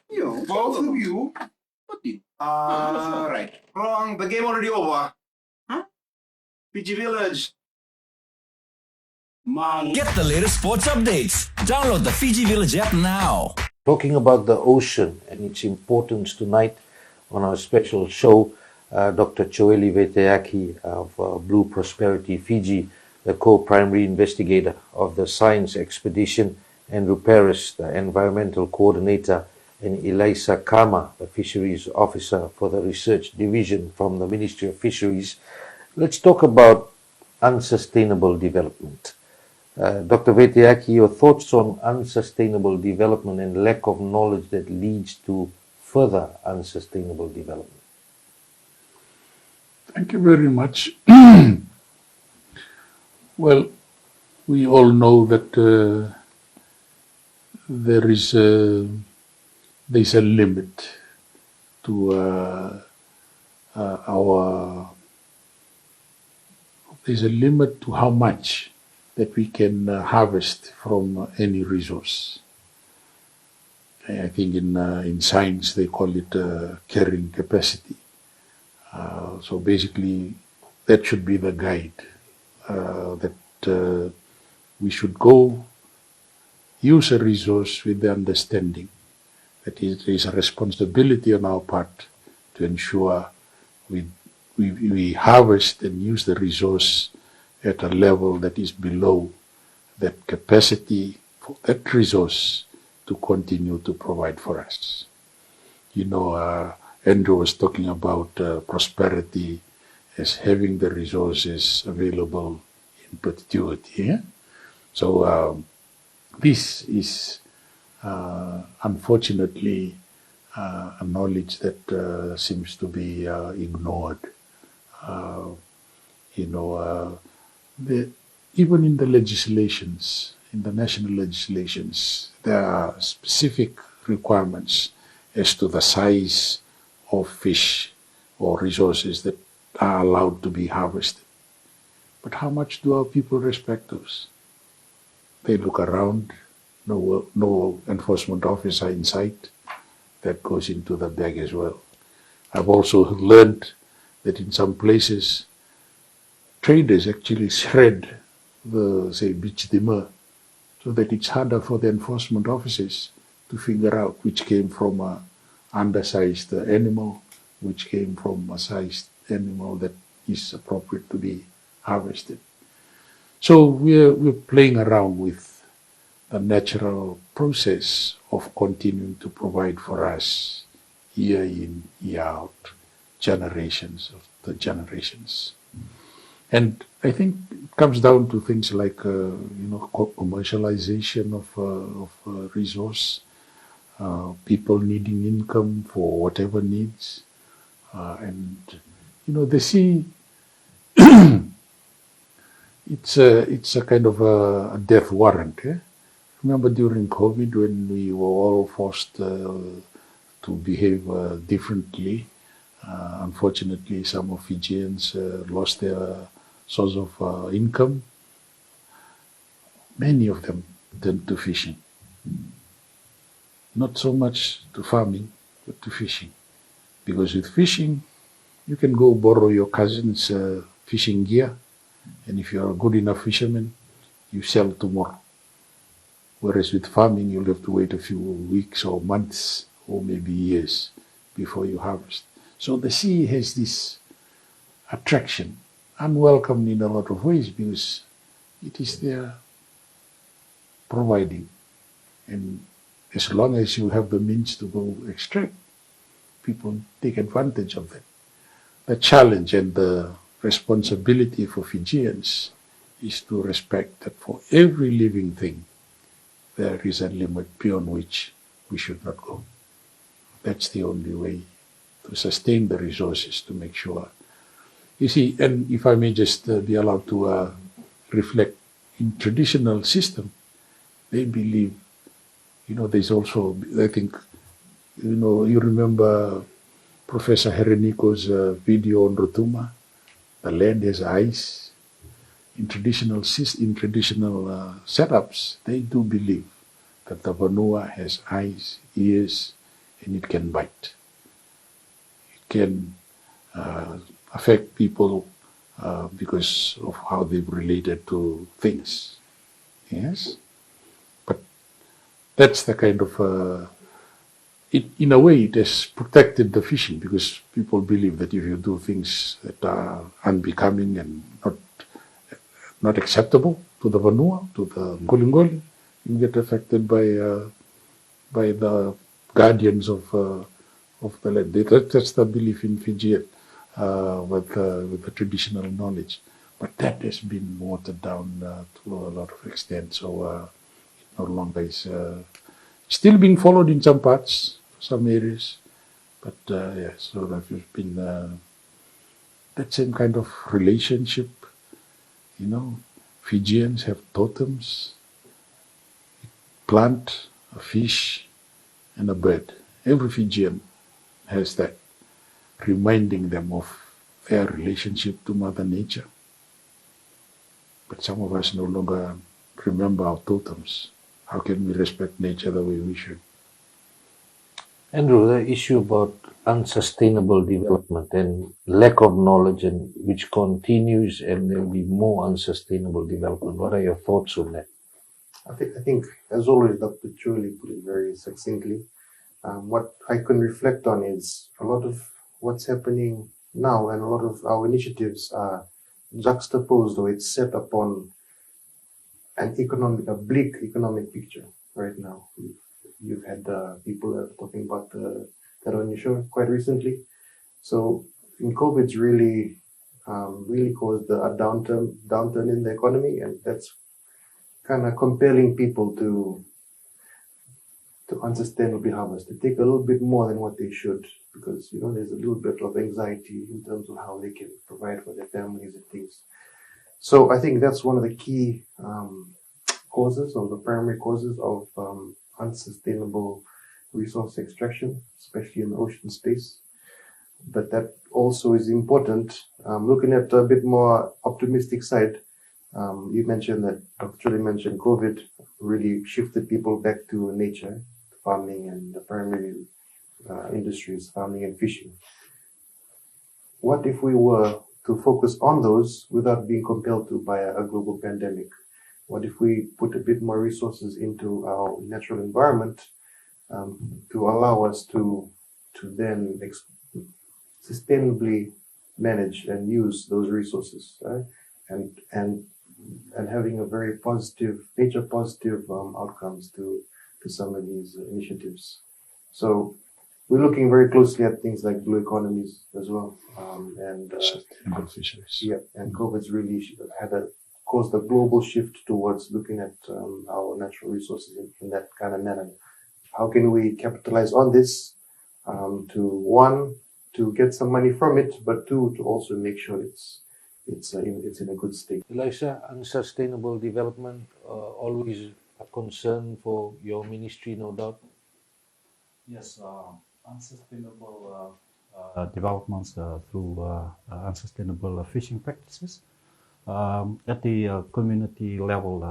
Yo, Both of you. what did? Right. Wrong. The game already over. Huh? Fiji Village. Man. Get the latest sports updates. Download the Fiji Village app now. Talking about the ocean and its importance tonight on our special show, Dr. Choeli Veteaki of Blue Prosperity Fiji, the co-primary investigator of the science expedition, Andrew Paris, the environmental coordinator, and Elisa Kama, the fisheries officer for the research division from the Ministry of Fisheries. Let's talk about unsustainable development. Dr. Veteaki, your thoughts on unsustainable development and lack of knowledge that leads to further unsustainable development. Thank you very much. Well, we all know that there's a limit to there's a limit to how much that we can harvest from any resource. I think in science they call it carrying capacity. So basically, that should be the guide, that we should go use a resource with the understanding that it is a responsibility on our part to ensure we harvest and use the resource at a level that is below that capacity for that resource to continue to provide for us. You know, Andrew was talking about prosperity as having the resources available in perpetuity. Yeah? So this is unfortunately a knowledge that seems to be ignored. Even in the legislations, in the national legislations, there are specific requirements as to the size of fish or resources that are allowed to be harvested. But how much do our people respect those? They look around, no enforcement officer in sight. That goes into the bag as well. I've also learned that in some places, traders actually shred the, say, beach dimmer, so that it's harder for the enforcement officers to figure out which came from an undersized animal, which came from a sized animal that is appropriate to be harvested. So we're playing around with the natural process of continuing to provide for us year in, year out, generations of the generations. And I think it comes down to things like, commercialization of resource, people needing income for whatever needs. The sea, it's a kind of a death warrant. Eh? Remember during COVID when we were all forced to behave differently. Unfortunately, some of Fijians lost their source of income. Many of them turned to fishing. Not so much to farming, but to fishing. Because with fishing, you can go borrow your cousin's fishing gear, and if you're a good enough fisherman, you sell tomorrow. Whereas with farming, you'll have to wait a few weeks or months or maybe years before you harvest. So the sea has this attraction, unwelcome in a lot of ways, because it is there providing. And as long as you have the means to go extract, people take advantage of that. The challenge and the responsibility for Fijians is to respect that for every living thing, there is a limit beyond which we should not go. That's the only way to sustain the resources, to make sure. You see, and if I may just be allowed to reflect, in traditional system, they believe, there's also, I think, you remember Professor Hereniko's video on Rotuma, the land has eyes. In traditional setups, they do believe that the vanua has eyes, ears, and it can bite. It can affect people because of how they've related to things. Yes? But that's the kind of in a way, it has protected the fishing because people believe that if you do things that are unbecoming and not acceptable to the Vanua, to the Ngolingoli, you get affected by the guardians of the land. That's the belief in Fiji with the traditional knowledge. But that has been watered down to a lot of extent. So it no longer is still being followed in some parts, some areas. But yeah, so that has been that same kind of relationship. You know, Fijians have totems, plant, a fish, and a bird. Every Fijian has that, reminding them of their relationship to Mother Nature. But some of us no longer remember our totems. How can we respect nature the way we should? Andrew, the issue about unsustainable development and lack of knowledge, and which continues, and there will be more unsustainable development. What are your thoughts on that? I think, as always, Dr. Chuli put it very succinctly. What I can reflect on is a lot of what's happening now, and a lot of our initiatives are juxtaposed, or it's set upon a bleak economic picture right now. You've had people that are talking about that on your show quite recently. So in COVID's really caused a downturn in the economy, and that's kind of compelling people to unsustainably harvest, to take a little bit more than what they should, because there's a little bit of anxiety in terms of how they can provide for their families and things. So I think that's one of the key causes, or the primary causes of unsustainable resource extraction, especially in the ocean space. But that also is important. Looking at a bit more optimistic side, you mentioned that, Dr. Chuli mentioned, COVID really shifted people back to nature, farming, and the primary industries, farming and fishing. What if we were to focus on those without being compelled to by a global pandemic? What if we put a bit more resources into our natural environment to allow us to then sustainably manage and use those resources, right? and having a very positive, nature positive outcomes to some of these initiatives. So we're looking very closely at things like blue economies as well, and Sustainable fisheries. yeah, and COVID's really caused a global shift towards looking at our natural resources in that kind of manner. How can we capitalize on this to get some money from it, but two, to also make sure it's in a good state. Elisha, unsustainable development, always a concern for your ministry, no doubt. Yes, unsustainable developments through unsustainable fishing practices. At the community level,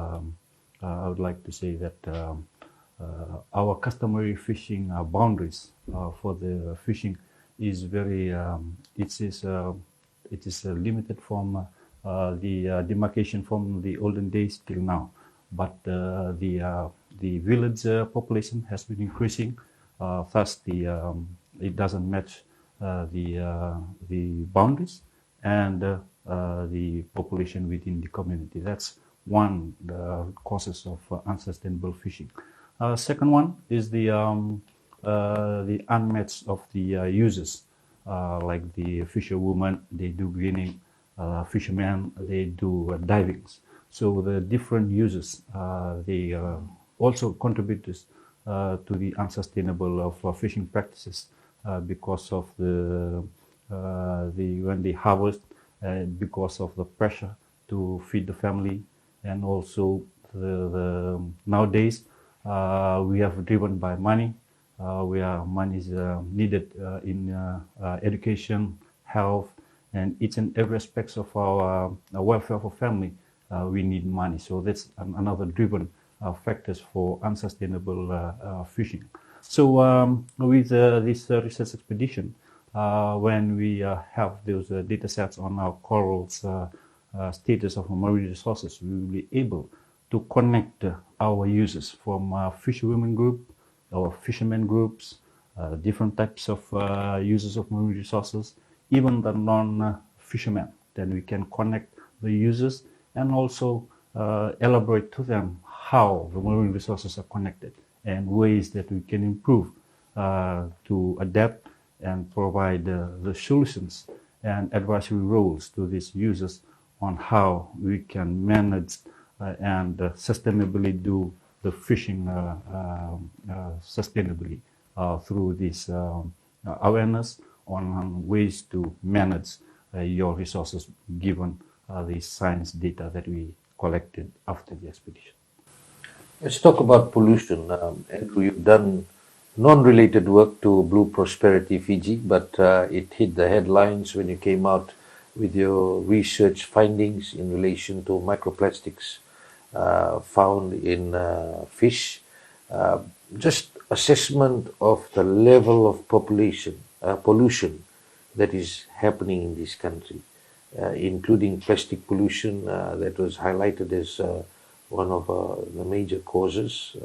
I would like to say that our customary fishing boundaries for the fishing is very, it is limited from the demarcation from the olden days till now. But the village population has been increasing, thus it doesn't match the boundaries and the population within the community. That's one causes of unsustainable fishing. Second one is the unmatch of the users, like the fisherwoman, they do greening, fishermen, they do divings. So the different users, they also contribute to the unsustainable of fishing practices because of when they harvest, because of the pressure to feed the family, and also nowadays we have driven by money, where money is needed in education, health, and each and every aspects of our welfare of our family. We need money, so that's another driven factors for unsustainable fishing. So with this research expedition, when we have those data sets on our corals status of marine resources, we will be able to connect our users from fisherwomen group or fishermen groups, different types of users of marine resources, even the non-fishermen. Then we can connect the users and also elaborate to them how the marine resources are connected and ways that we can improve to adapt and provide the solutions and advisory roles to these users on how we can manage and sustainably do the fishing sustainably through this awareness on ways to manage your resources given the science data that we collected after the expedition. Let's talk about pollution. Andrew, you've done non-related work to Blue Prosperity Fiji, but it hit the headlines when you came out with your research findings in relation to microplastics found in fish. Just assessment of the level of pollution that is happening in this country, including plastic pollution that was highlighted as one of the major causes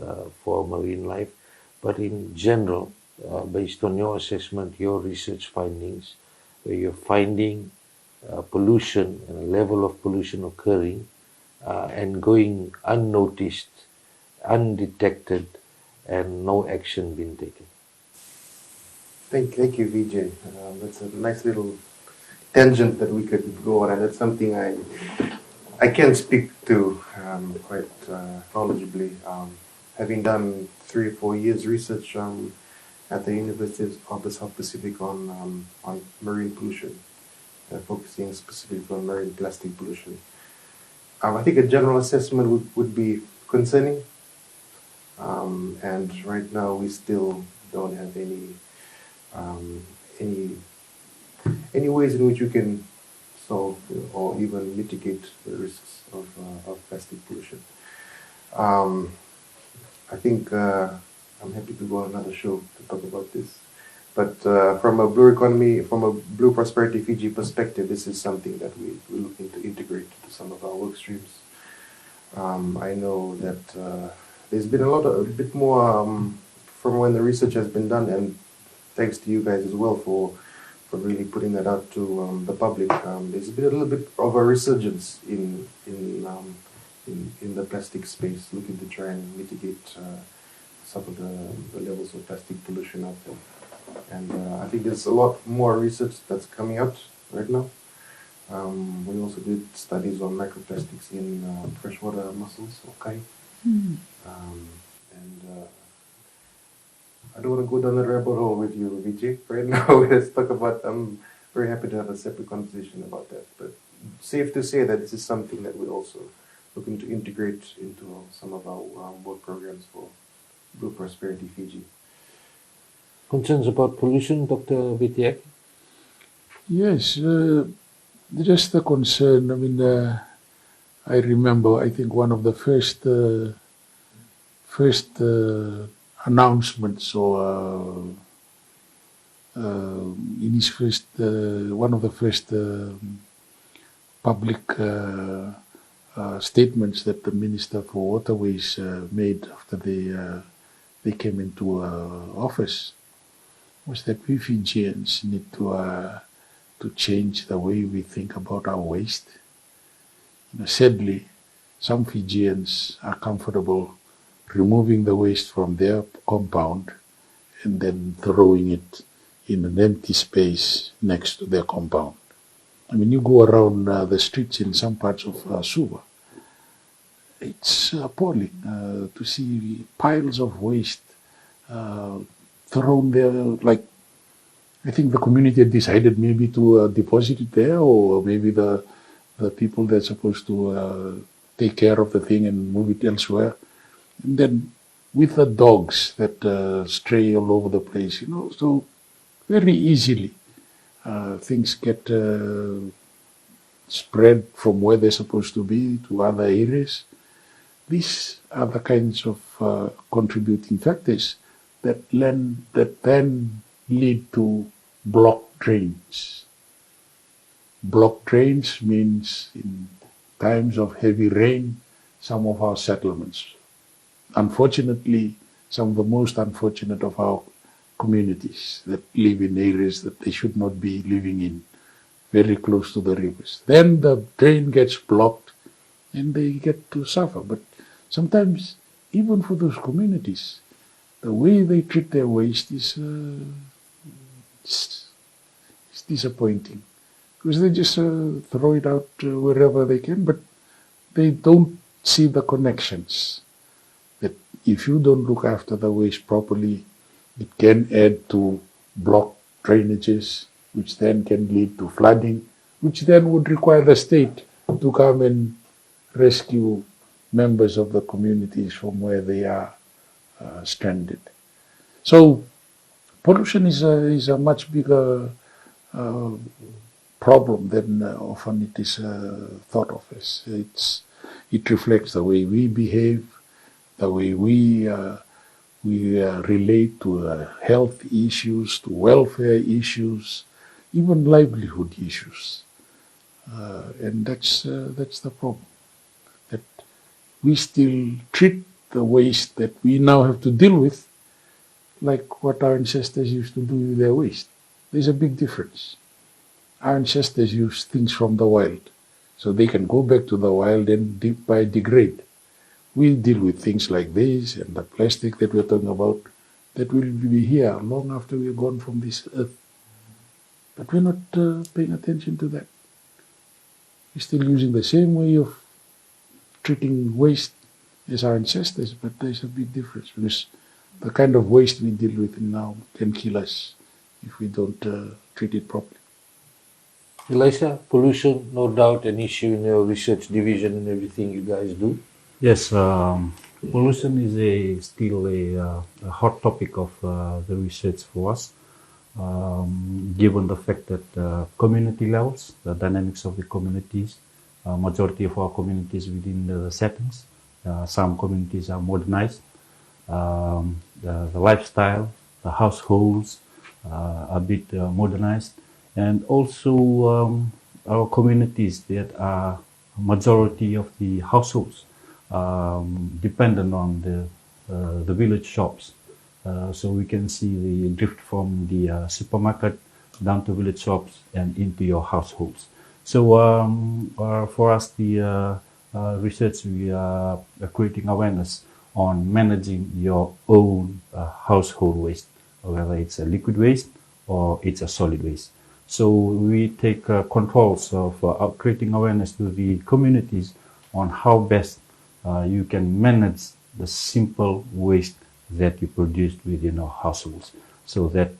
for marine life. But in general, based on your assessment, your research findings, where you're finding pollution and a level of pollution occurring and going unnoticed, undetected, and no action being taken. Thank you, Vijay. That's a nice little tangent that we could go on, and that's something I can speak to quite knowledgeably. Having done 3 or 4 years research at the University of the South Pacific on marine pollution, focusing specifically on marine plastic pollution. I think a general assessment would be concerning, and right now we still don't have any ways in which you can solve or even mitigate the risks of plastic pollution. I think I'm happy to go on another show to talk about this. But from a blue economy, from a Blue Prosperity Fiji perspective, this is something that we're looking to integrate to some of our work streams. I know that there's been a bit more from when the research has been done, and thanks to you guys as well for really putting that out to the public. There's been a little bit of a resurgence in the plastic space, looking to try and mitigate some of the levels of plastic pollution out there. And I think there's a lot more research that's coming out right now. We also did studies on microplastics in freshwater mussels, okay? And I don't want to go down the rabbit hole with you, Vijay. Right now, let's talk about, I'm very happy to have a separate conversation about that. But safe to say that this is something that we're also looking to integrate into some of our work programs for Blue Prosperity Fiji. Concerns about pollution, Dr. Vijay? Yes, just a concern. I mean, I remember, I think one of the first announcements or in his first, one of the first public statements that the Minister for Waterways made after they came into office was that we Fijians need to change the way we think about our waste. You know, sadly, some Fijians are comfortable removing the waste from their compound and then throwing it in an empty space next to their compound. I mean, you go around the streets in some parts of Suva, it's appalling to see piles of waste thrown there. Like, I think the community had decided maybe to deposit it there, or maybe the people that's supposed to take care of the thing and move it elsewhere. And then with the dogs that stray all over the place, you know, so very easily things get spread from where they're supposed to be to other areas. These are the kinds of contributing factors that then lead to blocked drains. Blocked drains means in times of heavy rain, some of our settlements, unfortunately, some of the most unfortunate of our communities that live in areas that they should not be living in, very close to the rivers. Then the drain gets blocked and they get to suffer. But sometimes, even for those communities, the way they treat their waste is disappointing. Because they just throw it out wherever they can, but they don't see the connections. That if you don't look after the waste properly, it can add to blocked drainages, which then can lead to flooding, which then would require the state to come and rescue members of the communities from where they are stranded. So pollution is a much bigger problem than often it is thought of as. It reflects the way we behave, the way we relate to health issues, to welfare issues, even livelihood issues, and that's the problem. That we still treat the waste that we now have to deal with like what our ancestors used to do with their waste. There's a big difference. Our ancestors used things from the wild, so they can go back to the wild and degrade. We deal with things like this and the plastic that we're talking about that will be here long after we're gone from this earth. But we're not paying attention to that. We're still using the same way of treating waste as our ancestors, but there's a big difference because the kind of waste we deal with now can kill us if we don't treat it properly. Elisha, pollution, no doubt an issue in your research division and everything you guys do. Yes, pollution is still a hot topic of the research for us, given the fact that community levels, the dynamics of the communities, majority of our communities within the settings, some communities are modernized, the lifestyle, the households are a bit modernized, and also our communities that are majority of the households dependent on the village shops. So we can see the drift from the supermarket down to village shops and into your households. So for us, the research, we are creating awareness on managing your own household waste, whether it's a liquid waste or it's a solid waste. So we take controls of creating awareness to the communities on how best you can manage the simple waste that you produce within our households, so that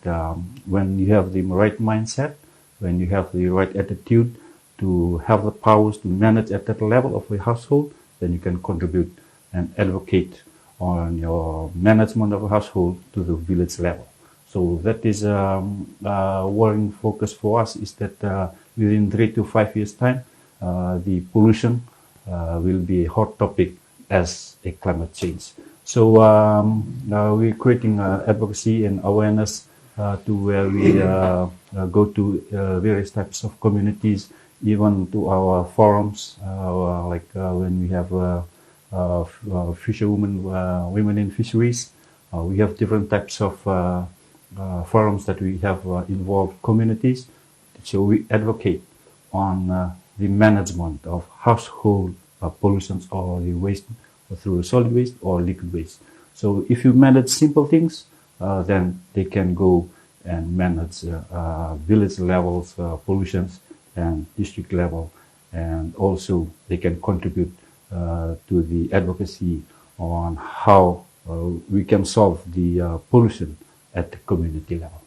when you have the right mindset, when you have the right attitude to have the powers to manage at that level of a household, then you can contribute and advocate on your management of a household to the village level. So that is a worrying focus for us, is that within 3 to 5 years' time, the pollution will be a hot topic as a climate change. So we're creating advocacy and awareness to where we go to various types of communities, even to our forums, like when we have fisherwomen, women in fisheries. We have different types of forums that we have involved communities. So we advocate on the management of household pollutions or the waste through solid waste or liquid waste. So if you manage simple things, then they can go and manage village levels pollutions and district level, and also they can contribute to the advocacy on how we can solve the pollution at the community level.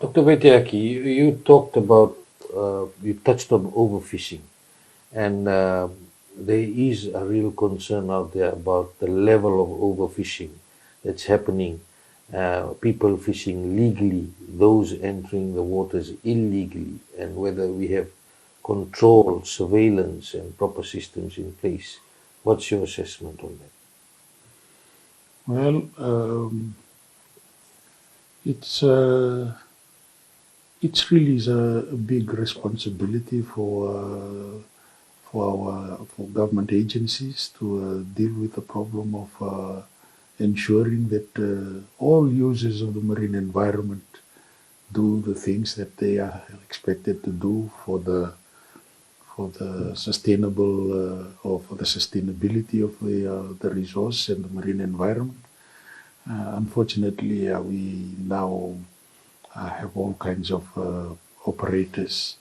Dr. Vetiaki, you talked about, you touched on overfishing, and there is a real concern out there about the level of overfishing that's happening. People fishing legally, those entering the waters illegally, and whether we have control, surveillance, and proper systems in place. What's your assessment on that? Well, it's really a big responsibility for government agencies to deal with the problem of ensuring that all users of the marine environment do the things that they are expected to do for the sustainable or for the sustainability of the resource and the marine environment. Unfortunately, we now have all kinds of operators.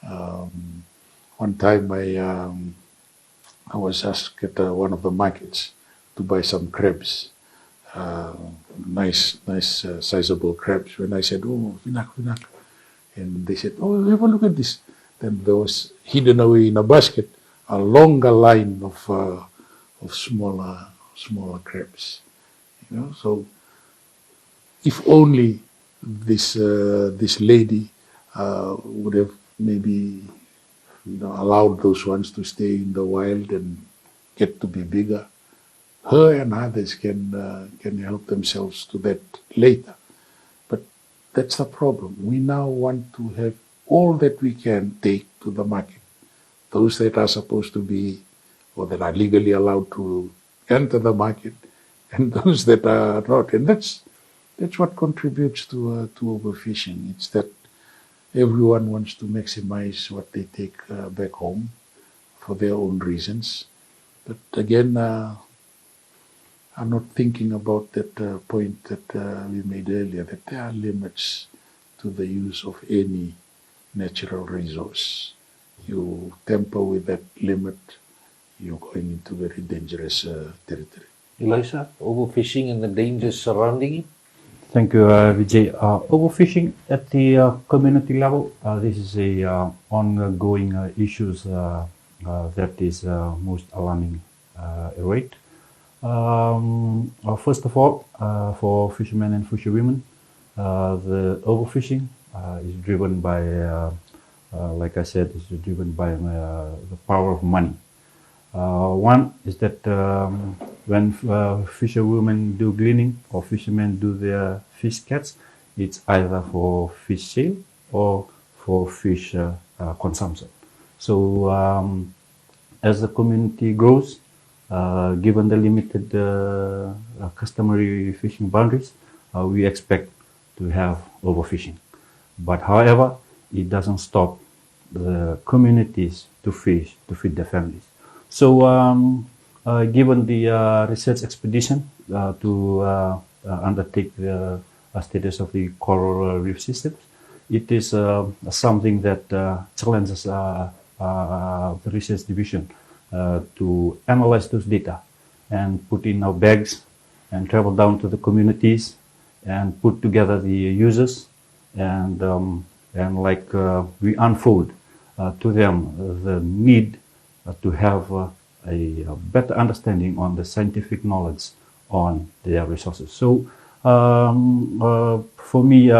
One time I was asked at one of the markets to buy some crabs, nice, sizable crabs. When I said, "Oh, vinak," and they said, "Oh, have a look at this." Then there was hidden away in a basket a longer line of smaller crabs. So if only this lady would have maybe allowed those ones to stay in the wild and get to be bigger, her and others can help themselves to that later. But that's the problem. We now want to have all that we can take to the market. Those that are supposed to be, or that are legally allowed to enter the market, and those that are not. And that's what contributes to overfishing. It's that everyone wants to maximize what they take back home for their own reasons. But again, I'm not thinking about that point that we made earlier, that there are limits to the use of any natural resource. You tamper with that limit, you're going into very dangerous territory. Eliza, overfishing and the dangers surrounding it? Thank you, Vijay. Overfishing at the community level, this is a ongoing issues that is most alarming rate. First of all, for fishermen and fisherwomen, the overfishing is driven by, like I said, is driven by the power of money. One is that when fisherwomen do gleaning or fishermen do their fish catch, it's either for fish sale or for fish consumption. So as the community grows, given the limited customary fishing boundaries, we expect to have overfishing. But however, it doesn't stop the communities to fish, to feed their families. So given the research expedition to undertake the status of the coral reef systems, it is something that challenges the research division to analyze those data and put in our bags and travel down to the communities and put together the users and we unfold to them the need to have a better understanding on the scientific knowledge on their resources. So for me,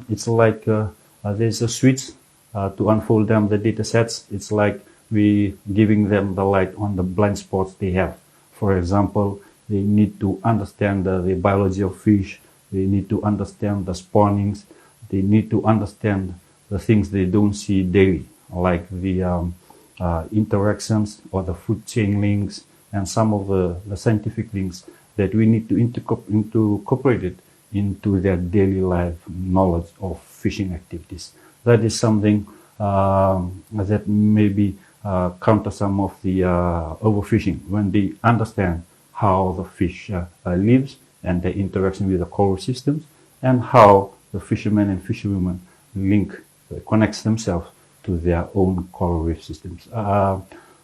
it's like there's a switch to unfold them the data sets. It's like we giving them the light on the blind spots they have. For example, they need to understand the biology of fish. They need to understand the spawnings. They need to understand the things they don't see daily, like the interactions or the food chain links and some of the scientific links that we need to incorporate it into their daily life knowledge of fishing activities. That is something that maybe counter some of the overfishing when they understand how the fish lives and the interaction with the coral systems and how the fishermen and fisherwomen connects themselves to their own coral reef systems.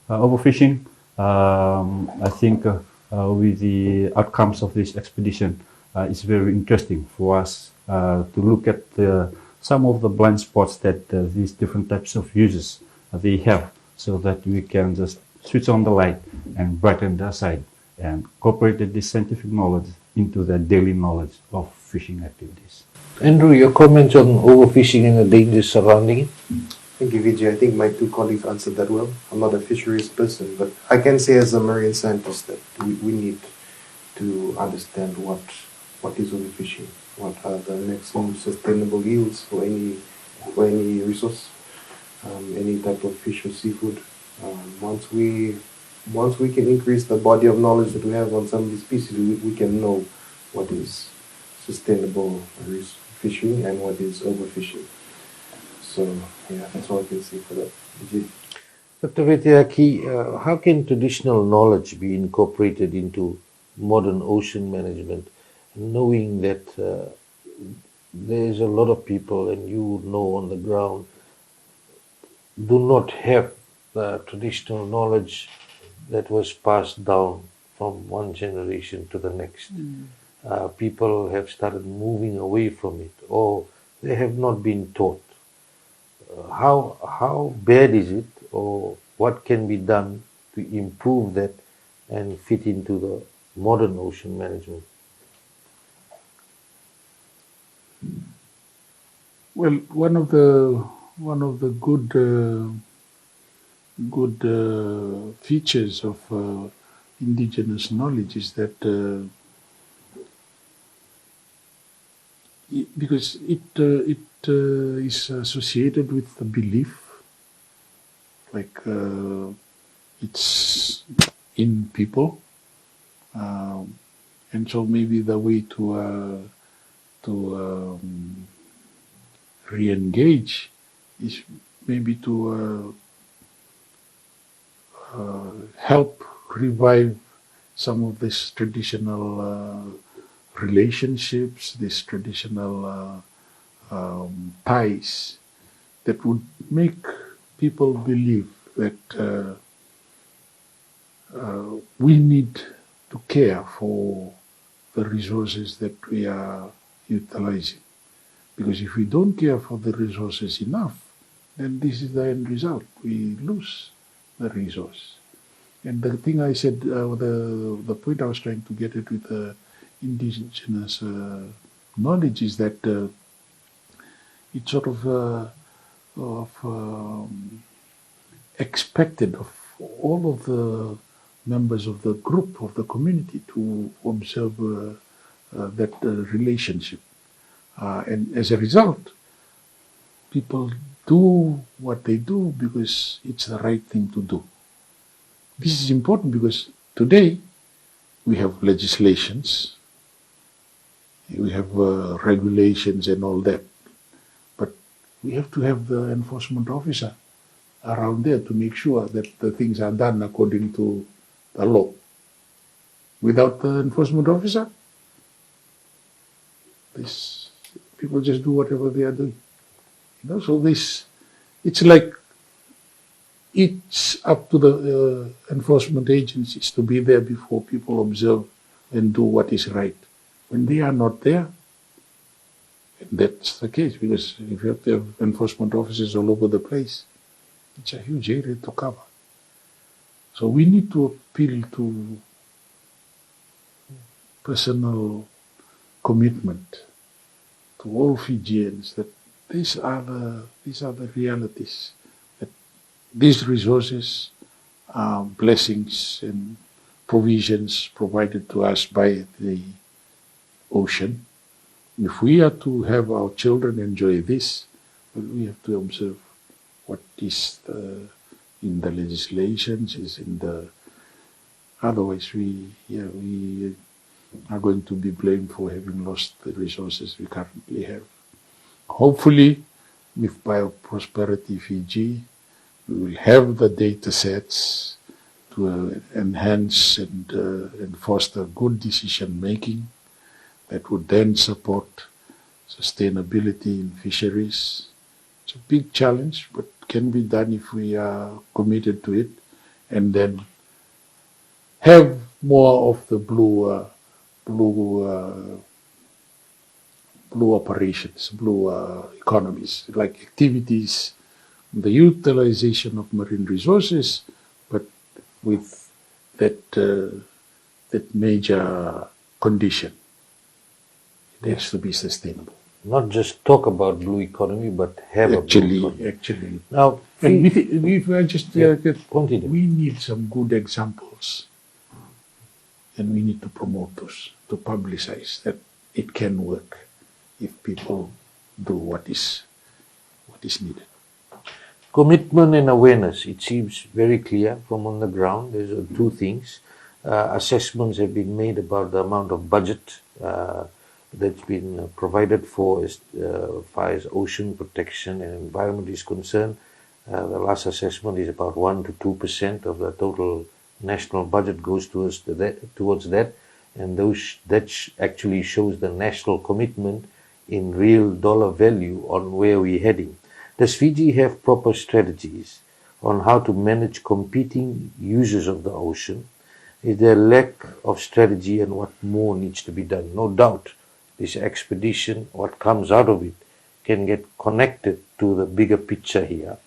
Overfishing, I think with the outcomes of this expedition, it's very interesting for us to look at some of the blind spots that these different types of users they have, so that we can just switch on the light and brighten their side and incorporate this scientific knowledge into their daily knowledge of fishing activities. Andrew, your comments on overfishing and the dangers surrounding it? Thank you, Vijay. I think my two colleagues answered that well. I'm not a fisheries person, but I can say as a marine scientist that we need to understand what is overfishing, what are the maximum sustainable yields for any resource, any type of fish or seafood. Once we once we can increase the body of knowledge that we have on some of these species, we can know what is sustainable fishing and what is overfishing. So yeah, that's all I can say for that. Dr. Vetyaki, how can traditional knowledge be incorporated into modern ocean management, knowing that there's a lot of people, and you know on the ground, do not have the traditional knowledge that was passed down from one generation to the next. People have started moving away from it, or they have not been taught. How bad is it, or what can be done to improve that and fit into the modern ocean management? Well, one of the good features of indigenous knowledge is that because it is associated with the belief, like it's in people, and so maybe the way to re-engage is maybe to help revive some of these traditional relationships, these traditional ties that would make people believe that we need to care for the resources that we are utilizing. Because if we don't care for the resources enough, then this is the end result. We lose the resource. And the thing I said, the point I was trying to get at with the indigenous knowledge is that it's sort of expected of all of the members of the group, of the community, to observe that relationship. And as a result, people do what they do because it's the right thing to do. This is important because today we have legislations, we have regulations and all that, but we have to have the enforcement officer around there to make sure that the things are done according to the law. Without the enforcement officer, people just do whatever they are doing. So it's like it's up to the enforcement agencies to be there before people observe and do what is right. When they are not there, and that's the case, because if you have to have enforcement officers all over the place, it's a huge area to cover. So we need to appeal to personal commitment to all Fijians that these are the realities, that these resources are blessings and provisions provided to us by the ocean. If we are to have our children enjoy this, well, we have to observe what is in the legislations, is in the. Otherwise, we are going to be blamed for having lost the resources we currently have. Hopefully, with Bioprosperity Fiji, we will have the data sets to enhance and foster good decision making that would then support sustainability in fisheries. It's a big challenge, but can be done if we are committed to it, and then have more of the blue operations, blue economies, like activities, the utilization of marine resources, but with that major condition. It has to be sustainable. Not just talk about blue economy, but have a blue economy. Actually. Now, and if I just continue. We need some good examples, and we need to promote those, to publicize that it can work if people do what is needed. Commitment and awareness. It seems very clear from on the ground. There's two things. Assessments have been made about the amount of budget that's been provided for as far as ocean protection and environment is concerned. The last assessment is about 1 to 2% of the total national budget goes towards that, and that actually shows the national commitment in real dollar value on where we're heading. Does Fiji have proper strategies on how to manage competing users of the ocean? Is there a lack of strategy, and what more needs to be done? No doubt this expedition, what comes out of it, can get connected to the bigger picture here.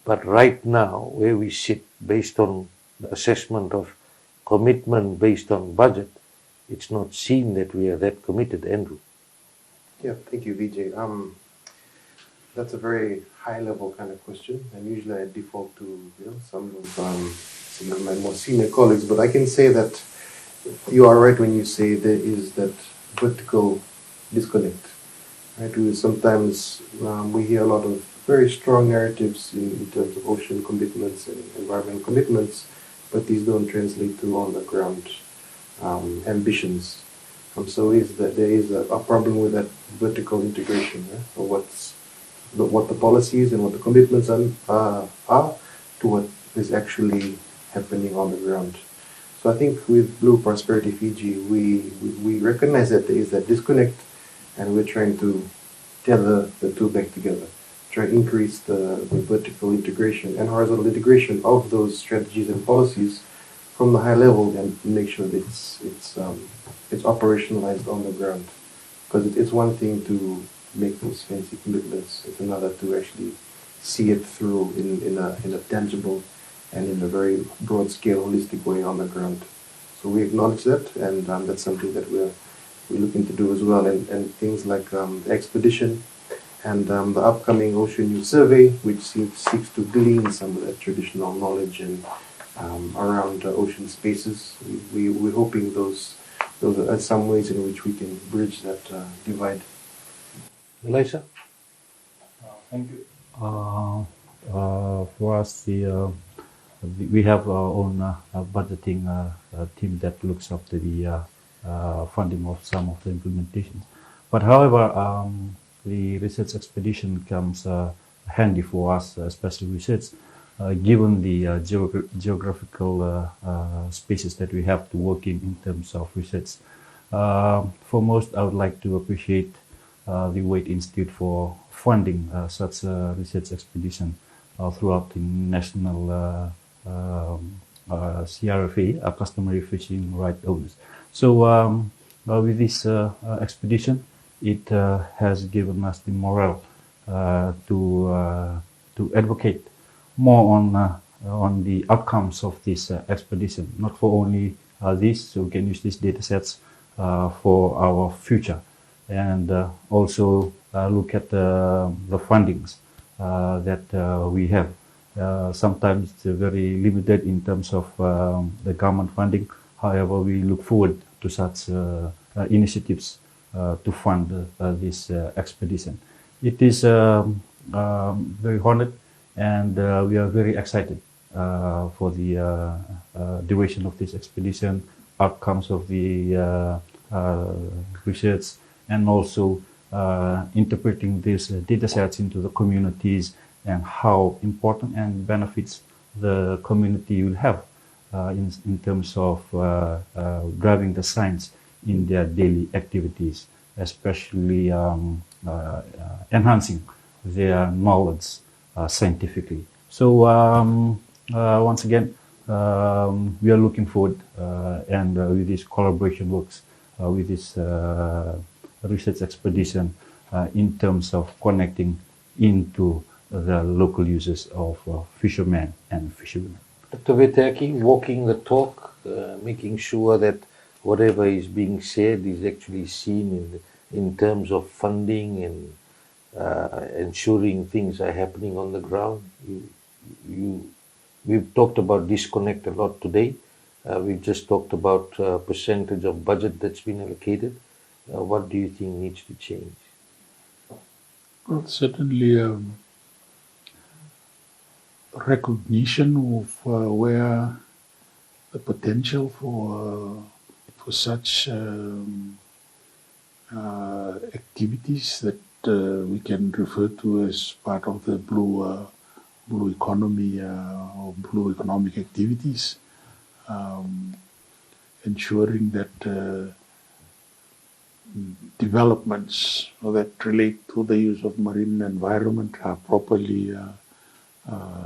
But right now, where we sit, based on the assessment of commitment based on budget, it's not seen that we are that committed, Andrew. Yeah, thank you, Vijay. That's a very high-level kind of question, and usually I default to some of my more senior colleagues. But I can say that you are right when you say there is that vertical disconnect. Right? Sometimes we hear a lot of very strong narratives in terms of ocean commitments and environmental commitments, but these don't translate to on-the-ground ambitions. So there is a problem with that vertical integration. So what the policies and what the commitments are to what is actually happening on the ground. So I think with Blue Prosperity Fiji, we recognize that there is that disconnect, and we're trying to tether the two back together, try to increase the vertical integration and horizontal integration of those strategies and policies from the high level, and make sure that it's operationalized on the ground. Because it's one thing to make those fancy commitments, it's another to actually see it through in a tangible and in a very broad scale, holistic way on the ground. So we acknowledge that, and that's something that we're looking to do as well. And things like the expedition and the upcoming Ocean News Survey, which seeks to glean some of that traditional knowledge and around ocean spaces. We're hoping those are some ways in which we can bridge that divide. Eliza? Thank you. For us, we have our own budgeting team that looks after the funding of some of the implementation. But however, the research expedition comes handy for us, especially research, given the geographical spaces that we have to work in terms of research. Foremost, I would like to appreciate the Wade Institute for funding such a research expedition throughout the national CRFA, customary fishing right owners. So with this expedition, it has given us the morale to advocate more on the outcomes of this expedition, not for only this, so we can use these data sets for our future, and also look at the fundings that we have. Sometimes it's very limited in terms of the government funding. However, we look forward to such initiatives to fund this expedition. It is very honored, and we are very excited for the duration of this expedition, outcomes of the research, and also interpreting these data sets into the communities and how important and benefits the community will have in terms of driving the science in their daily activities, especially enhancing their knowledge scientifically. So once again, we are looking forward and with this collaboration works with this research expedition in terms of connecting into the local users of fishermen and fisherwomen. Dr. Vetaki, walking the talk, making sure that whatever is being said is actually seen in terms of funding and ensuring things are happening on the ground. We've talked about disconnect a lot today. We've just talked about percentage of budget that's been allocated. What do you think needs to change? Well, certainly recognition of where the potential for such activities that we can refer to as part of the blue economy or blue economic activities, ensuring that developments that relate to the use of marine environment are properly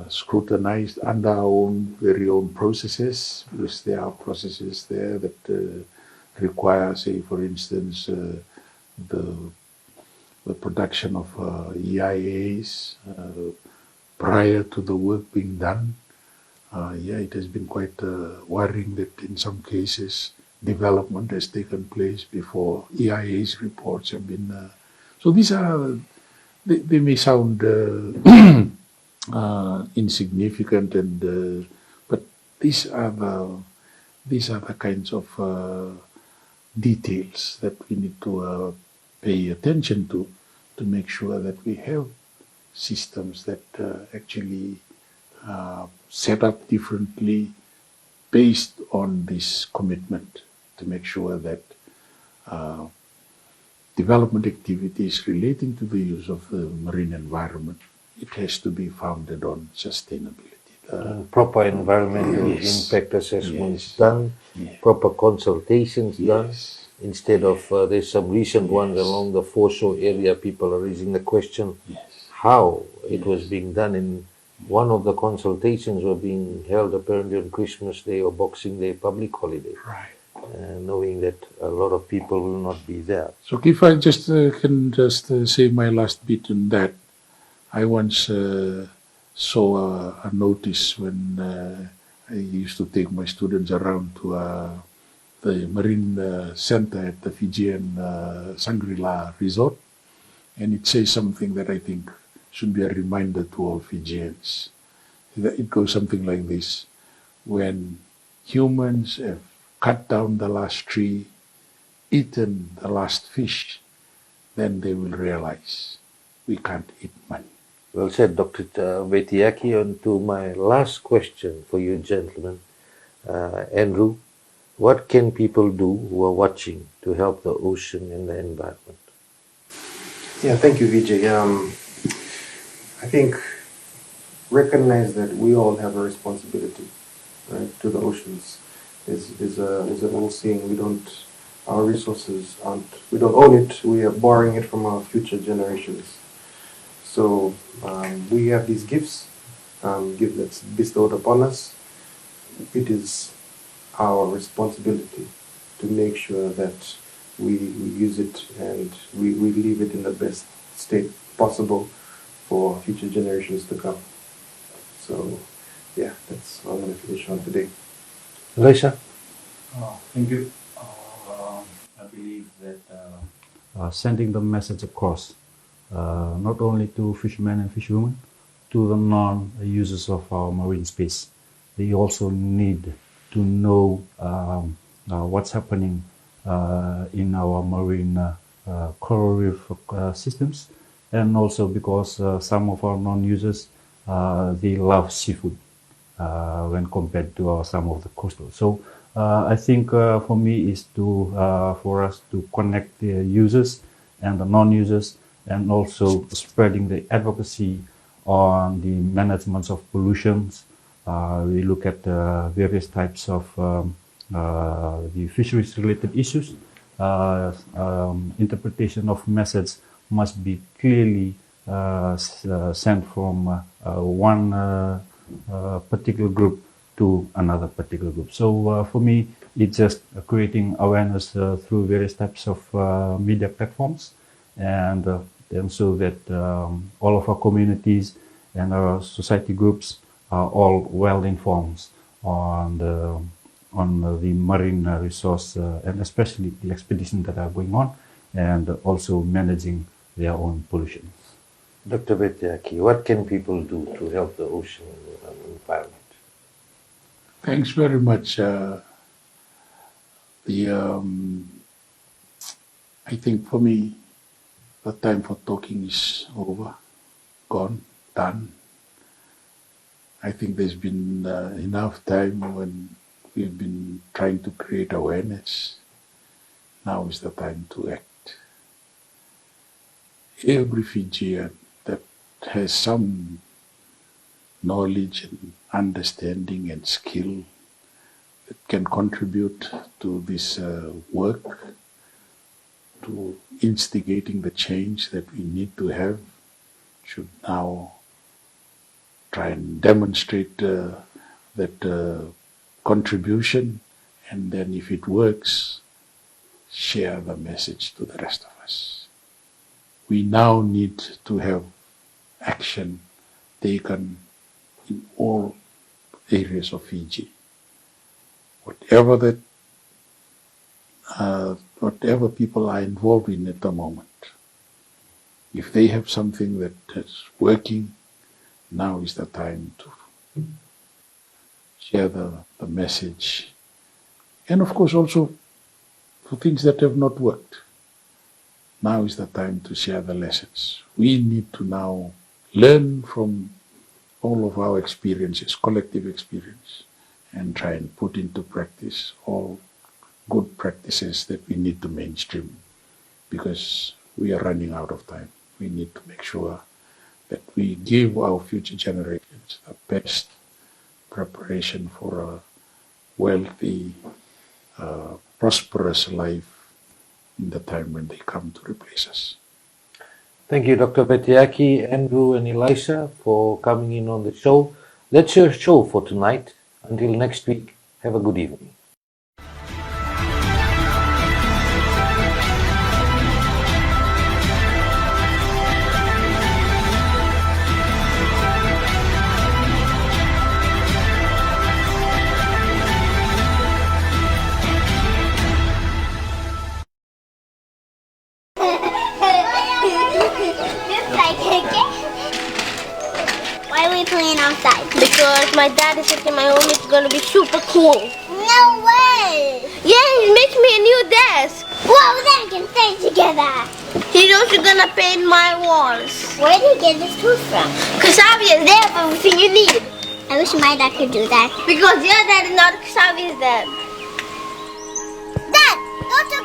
scrutinized under our very own processes, because there are processes there that require, say, for instance, the production of EIAs prior to the work being done. It has been quite worrying that in some cases development has taken place before EIA's reports have been. So these are, they may sound insignificant, but these are the kinds of details that we need to pay attention to make sure that we have systems that actually set up differently based on this commitment to make sure that development activities relating to the use of the marine environment, it has to be founded on sustainability. Proper environmental impact assessments done, proper consultations done. Instead of, there's some recent ones along the foreshore area, people are raising the question how it was being done. In one of the consultations were being held apparently on Christmas Day or Boxing Day, public holiday. Knowing that a lot of people will not be there. So if I just can just say my last bit on that, I once saw a notice when I used to take my students around to the marine center at the Fijian Shangri-La Resort, and it says something that I think should be a reminder to all Fijians. It goes something like this: when humans have cut down the last tree, eaten the last fish, then they will realize we can't eat money. Well said, Dr. Vetiaki. On to my last question for you gentlemen. Andrew, what can people do who are watching to help the ocean and the environment? Yeah, thank you, Vijay. I think recognize that we all have a responsibility, right, to the oceans. There's an old saying: our resources we don't own it. We are borrowing it from our future generations. So we have these gifts that's bestowed upon us. It is our responsibility to make sure that we use it and we leave it in the best state possible for future generations to come. So yeah, that's what I'm going to finish on today. Elisha? Thank you. I believe that sending the message across, not only to fishermen and fisherwomen, to the non-users of our marine space, they also need to know what's happening in our marine coral reef systems, and also because some of our non-users, they love seafood when compared to some of the coastal. So I think for me is for us to connect the users and the non-users, and also spreading the advocacy on the management of pollutions. We look at various types of the fisheries-related issues. Interpretation of message must be clearly sent from one particular group to another particular group. So for me, it's just creating awareness through various types of media platforms, and so that all of our communities and our society groups are all well informed on the marine resource and especially the expeditions that are going on, and also managing their own pollution. Dr. Vetiaki, what can people do to help the ocean and the environment? Thanks very much. I think for me, the time for talking is over, gone, done. I think there's been enough time when we've been trying to create awareness. Now is the time to act. Every Fijian that has some knowledge and understanding and skill that can contribute to this work, to instigating the change that we need to have, should now try and demonstrate that contribution, and then if it works, share the message to the rest of us. We now need to have action taken in all areas of Fiji. Whatever people are involved in at the moment, if they have something that is working, now is the time to share the message. And of course also for things that have not worked, now is the time to share the lessons. We need to now learn from all of our experiences, collective experience, and try and put into practice all good practices that we need to mainstream, because we are running out of time. We need to make sure that we give our future generations the best preparation for a wealthy, prosperous life in the time when they come to replace us. Thank you, Dr. Petiaki, Andrew, and Elisha for coming in on the show. That's your show for tonight. Until next week, have a good evening. Why are we playing outside? Because my dad is thinking my home is gonna be super cool. No way! Yeah, he makes me a new desk. Whoa, then we can stay together. He's also gonna paint my walls. Where did you get this tooth from? Kasabi is there for everything you need. I wish my dad could do that. Because your dad is not Kasabi's dad. Dad, go to